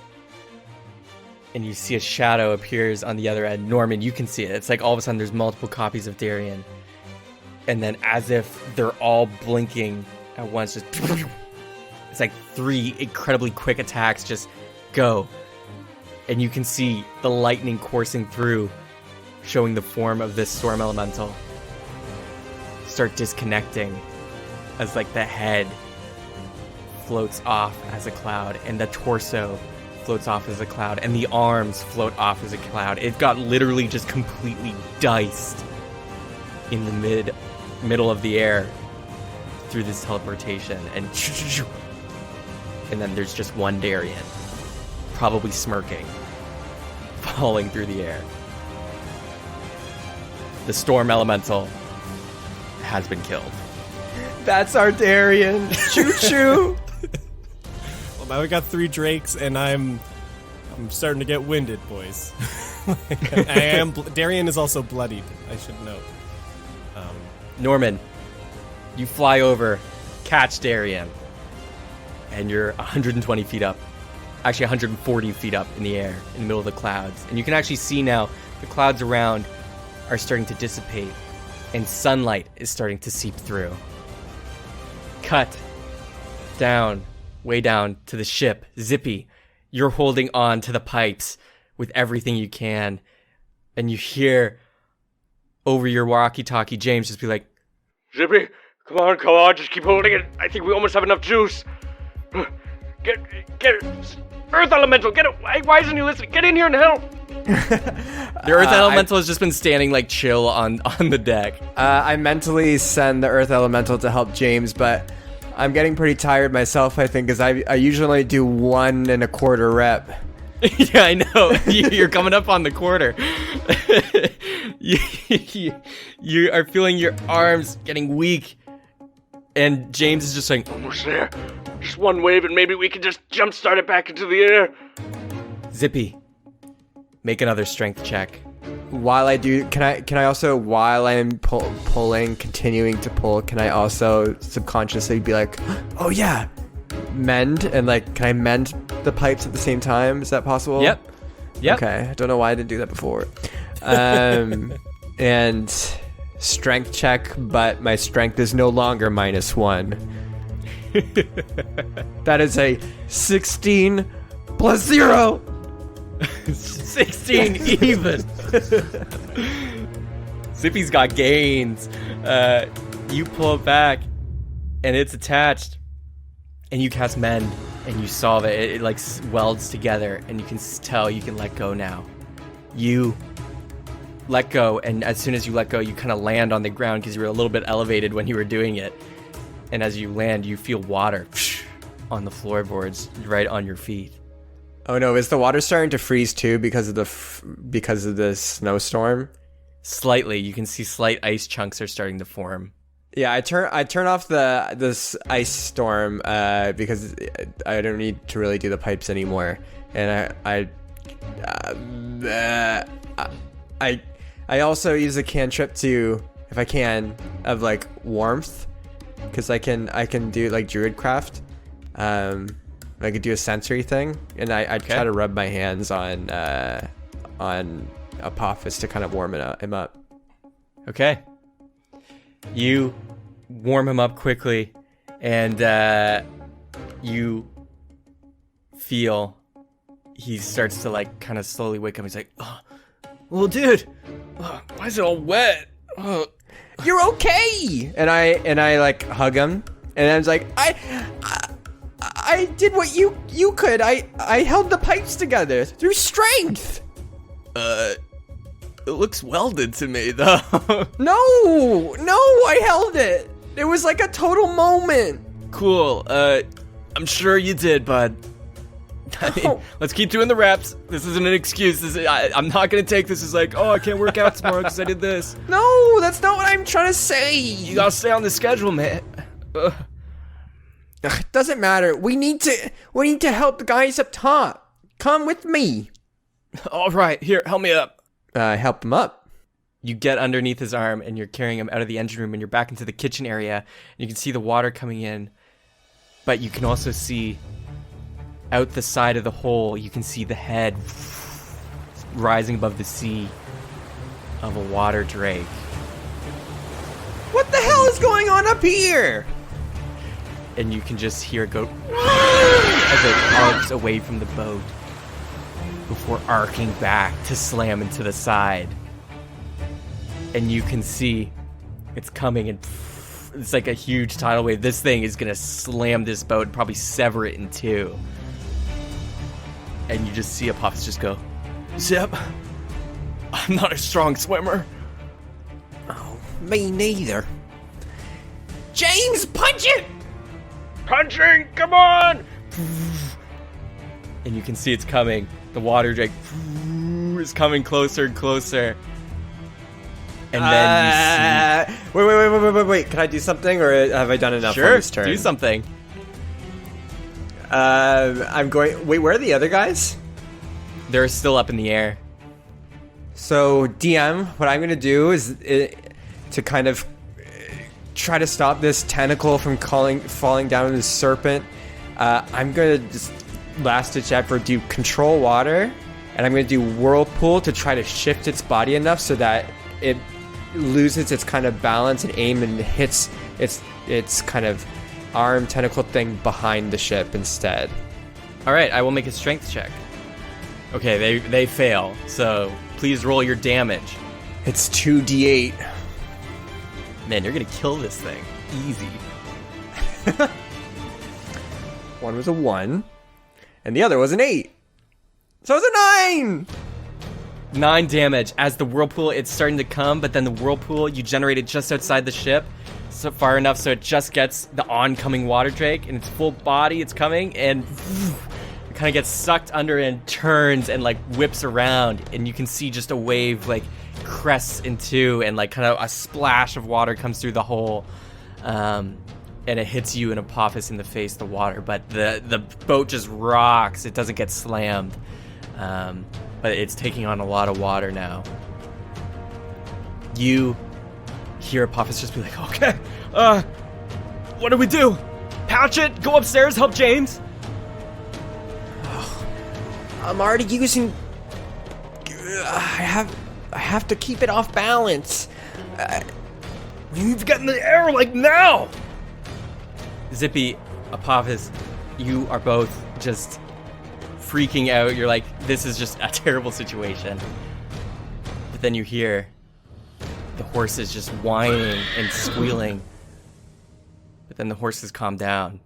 and you see a shadow appears on the other end. Norman, you can see it. It's like all of a sudden there's multiple copies of Darian, and then as if they're all blinking at once, just it's like 3 incredibly quick attacks just go, and you can see the lightning coursing through, showing the form of this storm elemental start disconnecting as like the head floats off as a cloud and the torso floats off as a cloud and the arms float off as a cloud. It got literally just completely diced in the middle of the air through this teleportation, and then there's just one Darian, probably smirking, falling through the air. The storm elemental has been killed. That's our Darian. Choo choo. Well, now we got 3 drakes, and I'm starting to get winded, boys. Darian is also bloodied, I should note. Norman, you fly over, catch Darian, and you're 120 feet up. Actually, 140 feet up in the air, in the middle of the clouds. And you can actually see now the clouds around are starting to dissipate, and sunlight is starting to seep through. Cut down, way down to the ship. Zippy, you're holding on to the pipes with everything you can, and you hear over your walkie-talkie James just be like, Zippy, come on, just keep holding it. I think we almost have enough juice. Get it. Earth Elemental, get it. Why isn't he listening? Get in here and help. The Earth Elemental has just been standing like chill on the deck. I mentally send the Earth Elemental to help James, but I'm getting pretty tired myself, I think, because I usually only do 1 1/4 rep. Yeah, I know. You're coming up on the quarter. You are feeling your arms getting weak. And James is just saying, Almost there. Just one wave and maybe we can just jumpstart it back into the air. Zippy, make another strength check. While I do, can I also, while I'm pulling, continuing to pull, can I also subconsciously be like, oh yeah, mend, and like, can I mend the pipes at the same time? Is that possible? Yep. Okay, I don't know why I didn't do that before. And strength check, but my strength is no longer -1. That is a 16 plus 0. 16 even. Zippy's got gains. You pull it back, and it's attached. And you cast Mend, and you solve it. It like welds together, and you can tell you can let go now. You let go, and as soon as you let go, you kind of land on the ground because you were a little bit elevated when you were doing it. and as you land, you feel water on the floorboards right on your feet. Oh no, is the water starting to freeze too because of the snowstorm? Slightly, you can see slight ice chunks are starting to form. Yeah, I turn off this ice storm because I don't need to really do the pipes anymore, and I also use a cantrip to, if I can, of like warmth, because I can do like druidcraft. I could do a sensory thing, and I try to rub my hands on Apophis to kind of warm him up. Okay. You warm him up quickly, and you feel he starts to like kind of slowly wake up. He's like, oh, well, dude, why is it all wet? You're okay. And I like hug him, and I was like, I did what you could. I held the pipes together through strength. It looks welded to me, though. No, I held it. It was like a total moment. Cool. I'm sure you did, bud. I mean, let's keep doing the reps. This isn't an excuse. I'm not gonna take this as like, oh, I can't work out tomorrow because I did this. No, that's not what I'm trying to say. You gotta stay on the schedule, man. It doesn't matter. We need to help the guys up top. Come with me. All right, here, help me up. Help him up. You get underneath his arm, and you're carrying him out of the engine room, and you're back into the kitchen area. And you can see the water coming in, but you can also see out the side of the hole, you can see the head rising above the sea of a water drake. What the hell is going on up here? And you can just hear it go as it arcs away from the boat before arcing back to slam into the side. And you can see it's coming, and it's like a huge tidal wave. This thing is gonna slam this boat and probably sever it in two. And you just see Apophis just go, Zip, I'm not a strong swimmer. Oh, me neither. James, punch it! Punching! Come on! And you can see it's coming. The water drake is coming closer and closer. And then you see... Wait. Can I do something, or have I done enough on Sure, this turn? do something. I'm going... Wait, where are the other guys? They're still up in the air. So, DM, what I'm going to do is to kind of try to stop this tentacle from falling down to the serpent. I'm going to just last-ditch effort do control water, and I'm going to do whirlpool to try to shift its body enough so that it loses its kind of balance and aim and hits its kind of arm tentacle thing behind the ship instead. All right, I will make a strength check. Okay, they fail, so please roll your damage. It's 2d8. Man, you're gonna kill this thing. Easy. One was a 1, and the other was an 8. So it's a 9! 9 damage. As the whirlpool, it's starting to come, but then the whirlpool you generated just outside the ship, so far enough so it just gets the oncoming water drake, and its full body, it's coming, and it kind of gets sucked under and turns and like whips around, and you can see just a wave like crests in two, and like kind of a splash of water comes through the hole, and it hits you and Apophis in the face, the water, but the boat just rocks. It doesn't get slammed, but it's taking on a lot of water now. You hear Apophis just be like, okay, what do we do? Pouch it, go upstairs, help James. I'm already using... I have to keep it off balance. You've gotten the air, like, now! Zippy, Apophis, you are both just freaking out. You're like, this is just a terrible situation. But then you hear the horses just whining and squealing. But then the horses calm down,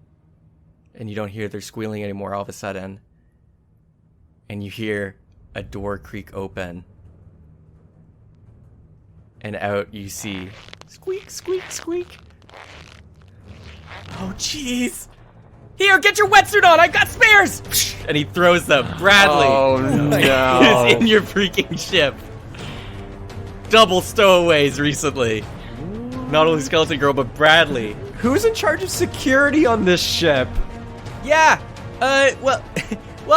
and you don't hear their squealing anymore all of a sudden. And you hear a door creak open. And out you see, squeak, squeak, squeak. Oh, jeez. Here, get your wetsuit on. I've got spares. And he throws them. Bradley. Oh, no. Is in your freaking ship. Double stowaways recently. Not only Skeleton Girl, but Bradley. Who's in charge of security on this ship? Yeah. Well,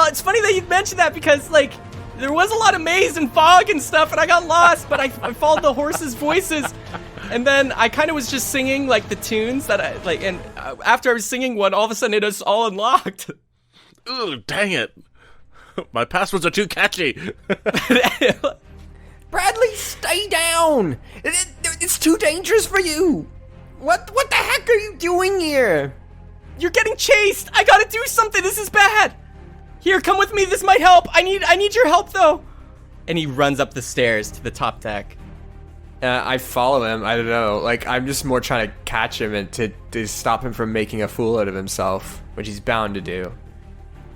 it's funny that you mentioned that because, like, there was a lot of maze and fog and stuff, and I got lost, but I followed the horses' voices. And then I kind of was just singing, like, the tunes that I, like, and after I was singing one, all of a sudden it was all unlocked. Ooh, dang it. My passwords are too catchy. Bradley, stay down. It's too dangerous for you. What the heck are you doing here? You're getting chased. I gotta do something. This is bad. Here, come with me. This might help. I need your help, though. And he runs up the stairs to the top deck. I follow him. I don't know. Like, I'm just more trying to catch him and to stop him from making a fool out of himself, which he's bound to do.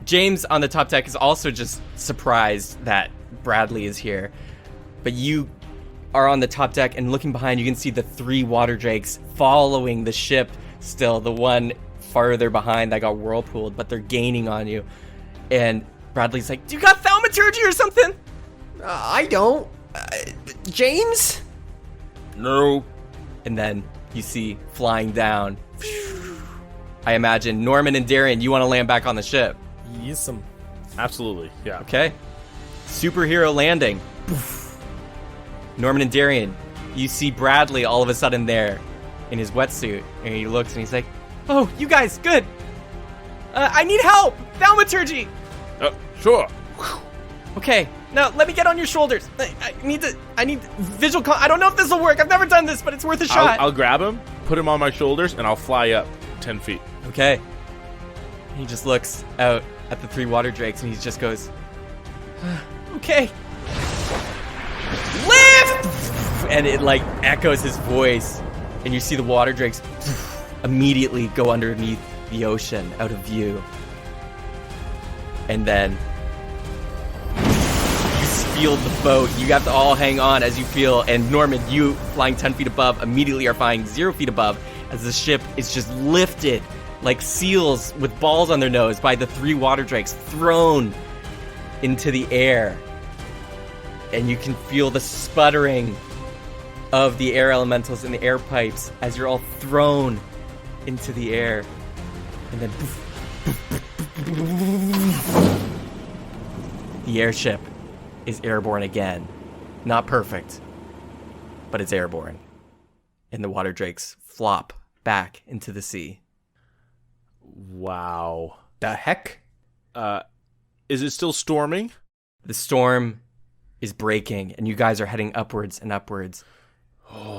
James on the top deck is also just surprised that Bradley is here. But you are on the top deck, and looking behind, you can see the 3 water drakes following the ship still. The one farther behind that got whirlpooled, but they're gaining on you. And Bradley's like, do you got thaumaturgy or something? I don't. James? No. And then you see flying down. I imagine Norman and Darian, you want to land back on the ship. Yes, Absolutely, yeah. Okay. Superhero landing. Norman and Darian, you see Bradley all of a sudden there in his wetsuit. And he looks and he's like, oh, you guys, good. I need help. Thaumaturgy. Sure. Okay, now let me get on your shoulders. I need visual I don't know if this will work. I've never done this, but it's worth a shot. I'll grab him, put him on my shoulders, and I'll fly up 10 feet. Okay. He just looks out at the 3 water drakes and he just goes, okay. Lift! And it like echoes his voice. And you see the water drakes immediately go underneath the ocean out of view. And then you feel the boat. You have to all hang on as you feel. And Norman, you flying 10 feet above, immediately are flying 0 feet above as the ship is just lifted like seals with balls on their nose by the 3 water drakes, thrown into the air. And you can feel the sputtering of the air elementals in the air pipes as you're all thrown into the air. And then the airship is airborne again. Not perfect, but it's airborne. And the water drakes flop back into the sea. Wow. The heck? Is it still storming? The storm is breaking, and you guys are heading upwards and upwards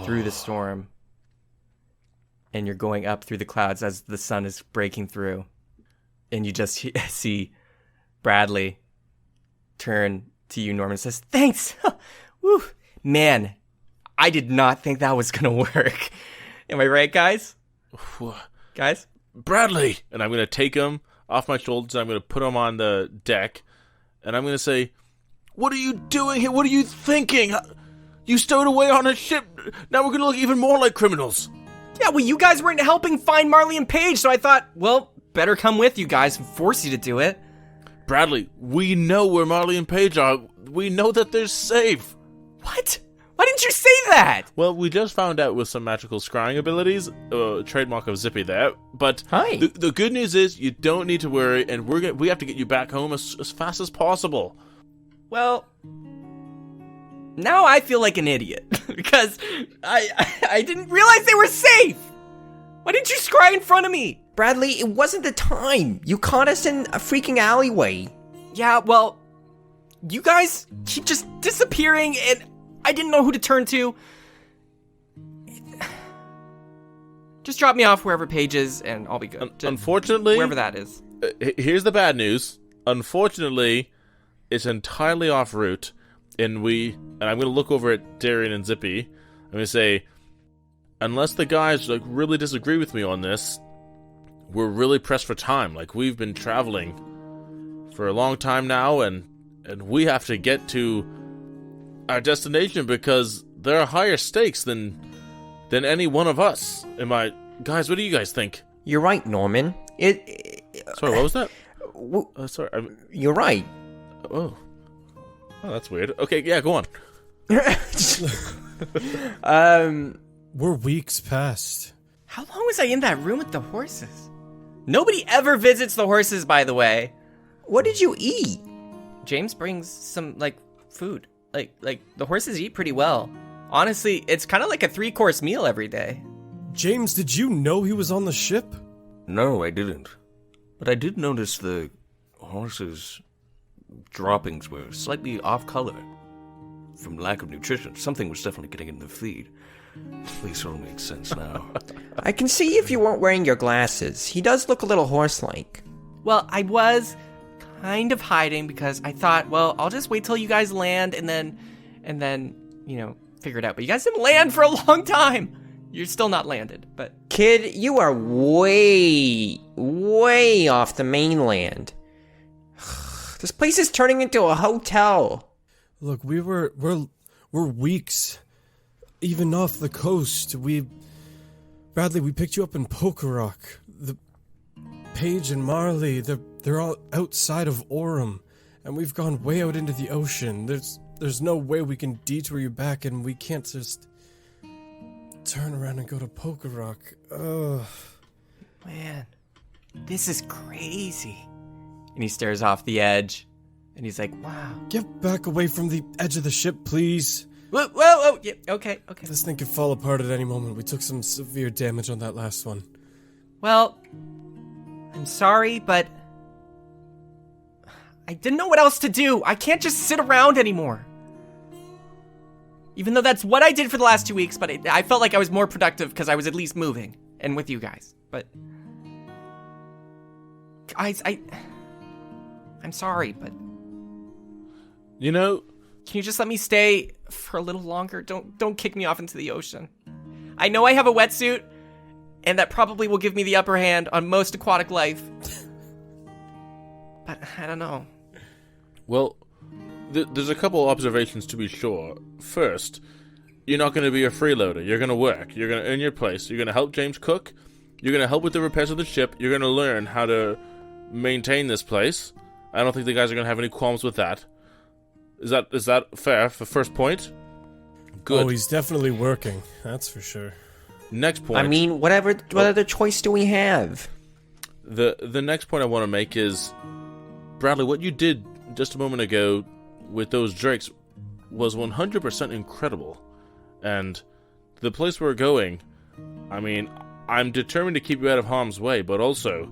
through the storm. And you're going up through the clouds as the sun is breaking through. And you just see Bradley turn to you, Norman, and says, thanks! Woo. Man, I did not think that was going to work. Am I right, guys? Guys? Bradley! And I'm going to take him off my shoulders, and I'm going to put him on the deck, and I'm going to say, what are you doing here? What are you thinking? You stowed away on a ship. Now we're going to look even more like criminals. Yeah, well, you guys weren't helping find Marley and Paige, so I thought, well, better come with you guys and force you to do it. Bradley, we know where Marley and Paige are. We know that they're safe. What? Why didn't you say that? Well, we just found out with some magical scrying abilities, trademark of Zippy there. But Hi. The good news is you don't need to worry, and we have to get you back home as fast as possible. Well, now I feel like an idiot because I didn't realize they were safe. Why didn't you scry in front of me? Bradley, it wasn't the time. You caught us in a freaking alleyway. Yeah, well, you guys keep just disappearing and I didn't know who to turn to. Just drop me off wherever Paige is and I'll be good. Unfortunately, wherever that is. Here's the bad news. Unfortunately, it's entirely off route, and I'm going to look over at Darian and Zippy. I'm going to say, unless the guys like really disagree with me on this, we're really pressed for time. Like, we've been traveling for a long time now, and we have to get to our destination because there are higher stakes than any one of us. Guys, what do you guys think? You're right, Norman. Sorry, what was that? Sorry. You're right. Oh, that's weird. Okay, yeah, go on. We're weeks past. How long was I in that room with the horses? Nobody ever visits the horses, by the way. What did you eat? James brings some, like, food. Like the horses eat pretty well. Honestly, it's kind of like a 3-course meal every day. James, did you know he was on the ship? No, I didn't. But I did notice the horses' droppings were slightly off color. From lack of nutrition, something was definitely getting in the feed. This all makes sense now. I can see if you weren't wearing your glasses. He does look a little horse-like. Well, I was kind of hiding because I thought, well, I'll just wait till you guys land and then, figure it out. But you guys didn't land for a long time. You're still not landed, but... Kid, you are way, way off the mainland. This place is turning into a hotel. Look, we're weeks, even off the coast. Bradley, we picked you up in Poker Rock. The Paige and Marley, they're all outside of Orem, and we've gone way out into the ocean. There's no way we can detour you back, and we can't just turn around and go to Poker Rock. Ugh. Man, this is crazy. And he stares off the edge, and he's like, wow. Get back away from the edge of the ship, please. Whoa, yeah, okay. This thing could fall apart at any moment. We took some severe damage on that last one. Well, I'm sorry, but I didn't know what else to do. I can't just sit around anymore. Even though that's what I did for the last 2 weeks, but I felt like I was more productive because I was at least moving and with you guys. But I'm sorry, but can you just let me stay for a little longer? Don't kick me off into the ocean. I know I have a wetsuit, and that probably will give me the upper hand on most aquatic life. But I don't know. Well, there's a couple observations to be sure. First, you're not going to be a freeloader. You're going to work. You're going to earn your place. You're going to help James cook. You're going to help with the repairs of the ship. You're going to learn how to maintain this place. I don't think the guys are going to have any qualms with that. Is that fair for first point? Good. Oh, he's definitely working. That's for sure. Next point. I mean, what other choice do we have? The next point I want to make is, Bradley, what you did just a moment ago with those drakes was 100% incredible. And the place we're going, I mean, I'm determined to keep you out of harm's way, but also,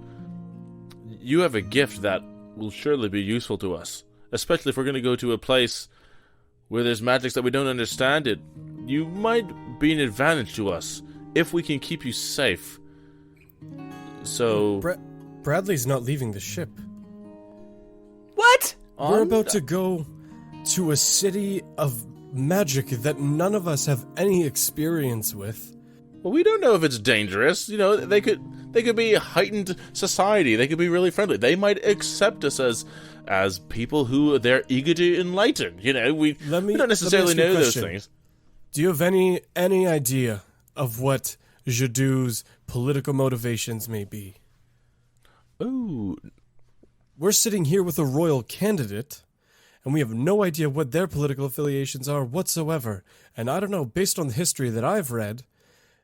you have a gift that will surely be useful to us. Especially if we're going to go to a place where there's magics that we don't understand. You might be an advantage to us if we can keep you safe. So... Bradley's not leaving the ship. What? We're about to go to a city of magic that none of us have any experience with. Well, we don't know if it's dangerous. They could be a heightened society. They could be really friendly. They might accept us as people who they're eager to enlighten. We don't necessarily know those things. Do you have any idea of what Jadu's political motivations may be? Ooh. We're sitting here with a royal candidate, and we have no idea what their political affiliations are whatsoever. And I don't know, based on the history that I've read,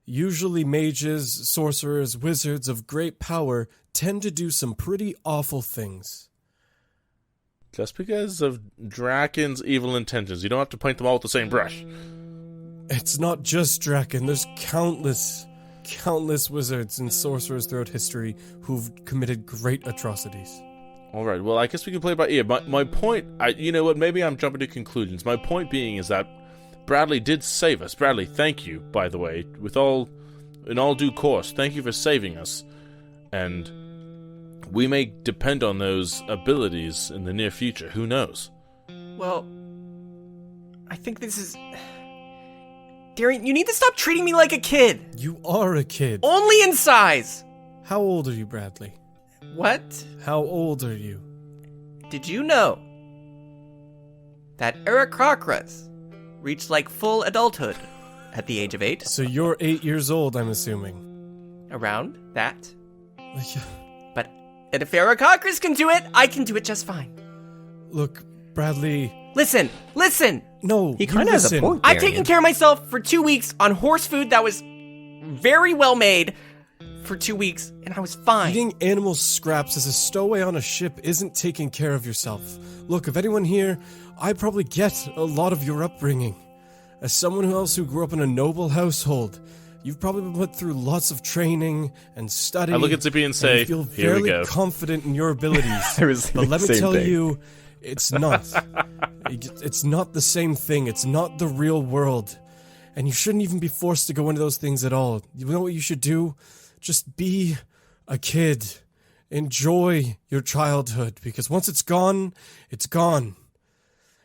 usually mages, sorcerers, wizards of great power tend to do some pretty awful things. Just because of Draken's evil intentions, you don't have to paint them all with the same brush. It's not just Draken. There's countless wizards and sorcerers throughout history who've committed great atrocities. Alright, well, I guess we can play it by ear. My point, you know what, maybe I'm jumping to conclusions. My point being is that Bradley did save us. Bradley, thank you, by the way. In all due course, thank you for saving us. And we may depend on those abilities in the near future. Who knows? Well, I think this is... Darian, you need to stop treating me like a kid. You are a kid. Only in size. How old are you, Bradley? What? How old are you? Did you know that Aarakocras reached like full adulthood at the age of 8? So you're 8 years old, I'm assuming. Around that. But if Aerococris can do it, I can do it just fine. Look, Bradley. Listen. No, He kind of has a point. I've Darian. taken care of myself for 2 weeks on horse food that was very well made for 2 weeks, and I was fine. Eating animal scraps as a stowaway on a ship isn't taking care of yourself. Look, if anyone here, I probably get a lot of your upbringing. As someone who grew up in a noble household, you've probably been put through lots of training and study. I look at Zippy and say, you feel "Here we fairly go." confident in your abilities. I was But thinking let the me same tell thing. you, it's not. It's not the same thing. It's not the real world. And you shouldn't even be forced to go into those things at all. You know what you should do? Just be a kid. Enjoy your childhood, because once it's gone, it's gone.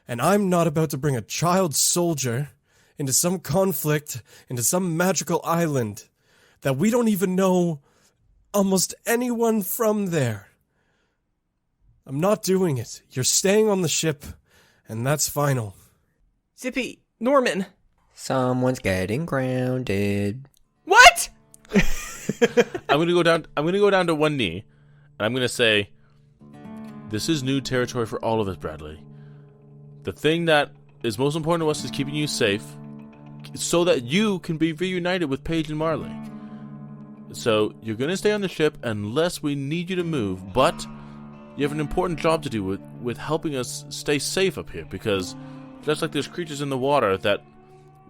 And I'm not about to bring a child soldier into some conflict, into some magical island that we don't even know almost anyone from there. I'm not doing it. You're staying on the ship, and that's final. Zippy, Norman. Someone's getting grounded. What? I'm gonna go down to one knee, and I'm gonna say, "This is new territory for all of us, Bradley. The thing that is most important to us is keeping you safe, so that you can be reunited with Paige and Marley. So you're gonna stay on the ship unless we need you to move, but you have an important job to do with helping us stay safe up here, because just like there's creatures in the water that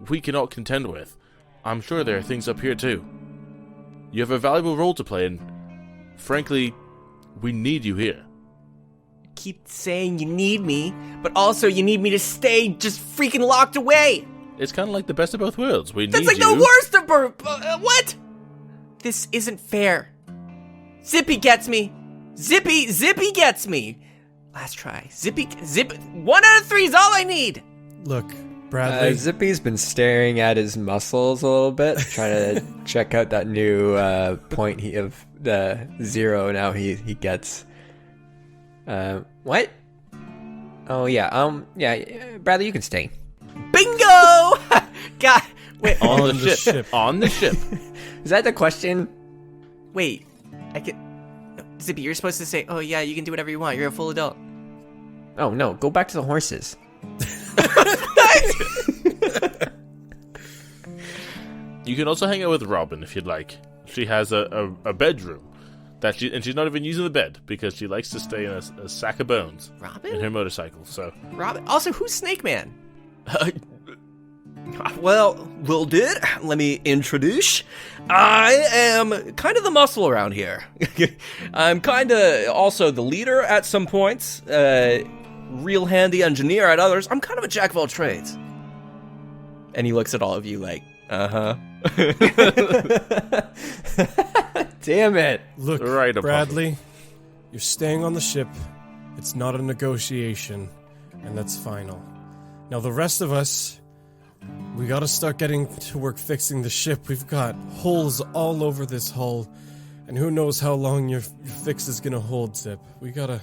we cannot contend with, I'm sure there are things up here too. You have a valuable role to play, and frankly, we need you here." Keep saying you need me, but also you need me to stay just freaking locked away. It's kind of like the best of both worlds. We That's need like you. the worst of what? This isn't fair. Zippy gets me. Zippy gets me. Last try. Zip. 1 out of 3 is all I need. Look, Bradley. Zippy's been staring at his muscles a little bit, trying to check out that new point of the 0 now he gets. What? Oh yeah, Bradley, you can stay. Bingo! God, wait. On the ship. On the ship. Is that the question? Wait. I can. Zippy, you're supposed to say, "Oh yeah, you can do whatever you want. You're a full adult." Oh no, go back to the horses. You can also hang out with Robin if you'd like. She has a bedroom that she's not even using the bed because she likes to stay in a sack of bones in Robin? her motorcycle. So Robin. Also, who's Snake Man? Well, did let me introduce. I am kind of the muscle around here. I'm kind of also the leader at some points, real handy engineer at others. I'm kind of a jack of all trades. And he looks at all of you like, uh-huh. Damn it. Look, Right, Bradley, you're staying on the ship. It's not a negotiation, and that's final. Now, the rest of us, we gotta start getting to work fixing the ship. We've got holes all over this hull, and who knows how long your fix is gonna hold, Zip. I gotta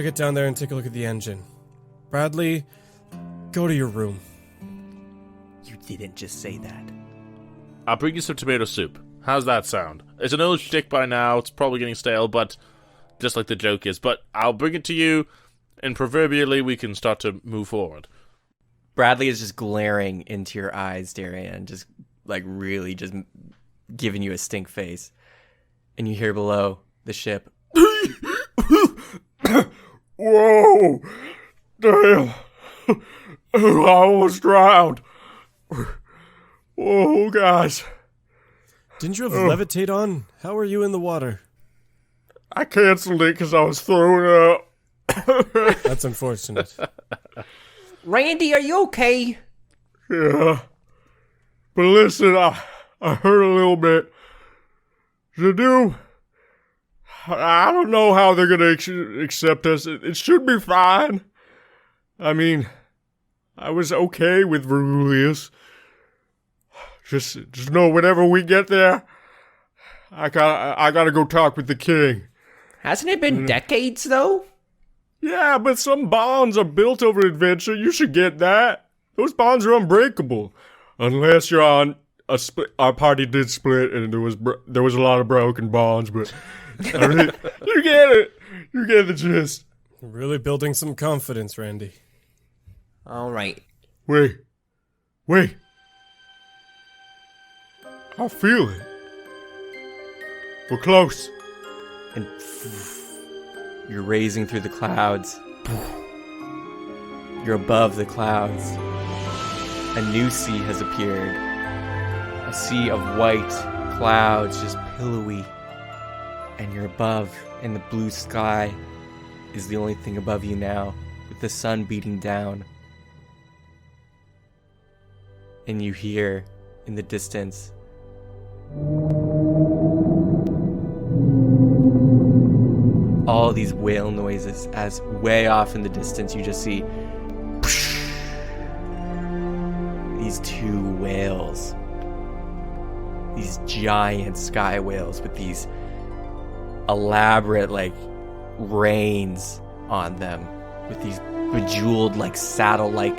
get down there and take a look at the engine. Bradley, go to your room. You didn't just say that. I'll bring you some tomato soup. How's that sound? It's an old shtick by now. It's probably getting stale, but just like the joke is. But I'll bring it to you, and proverbially we can start to move forward. Bradley is just glaring into your eyes, Darian, just like really just giving you a stink face. And you hear below the ship. Whoa! Damn! I almost drowned. Whoa, guys. Didn't you have levitate on? How are you in the water? I canceled it because I was throwing up. That's unfortunate. Randy, are you okay? Yeah. But listen, I heard a little bit. Jadu, I don't know how they're going to accept us. It should be fine. I mean, I was okay with Vermilius. Just know whenever we get there, I gotta go talk with the king. Hasn't it been decades, though? Yeah, but some bonds are built over adventure. You should get that. Those bonds are unbreakable. Unless you're on our party did split, and there was a lot of broken bonds, but you get it. You get the gist. Really building some confidence, Randy. All right. Wait. I feel it. We're close. And you're raising through the clouds. You're above the clouds. A new sea has appeared. A sea of white clouds, just pillowy. And you're above, and the blue sky is the only thing above you now, with the sun beating down. And you hear, in the distance, all these whale noises, as way off in the distance you just see these two whales, these giant sky whales with these elaborate like reins on them, with these bejeweled like saddle-like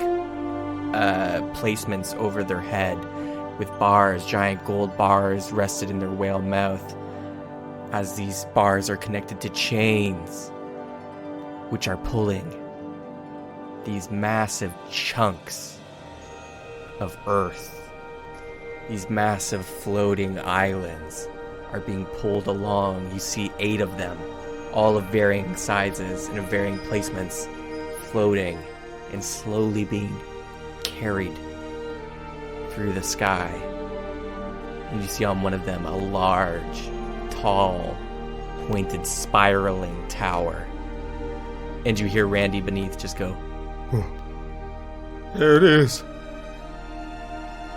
placements over their head, with bars, giant gold bars rested in their whale mouth, as these bars are connected to chains which are pulling these massive chunks of earth. These massive floating islands are being pulled along. You see 8 of them, all of varying sizes and of varying placements, floating and slowly being carried through the sky. And you see on one of them a large, tall, pointed, spiraling tower. And you hear Randy beneath just go, There it is.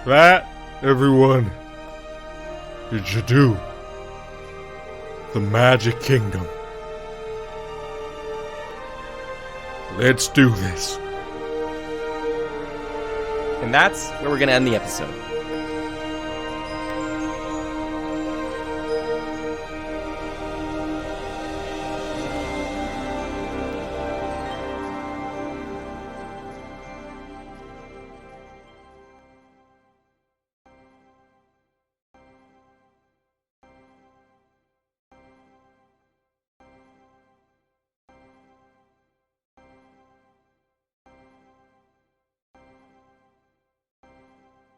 That, everyone, is Jadu, the Magic Kingdom. Let's do this. and that's where we're going to end the episode.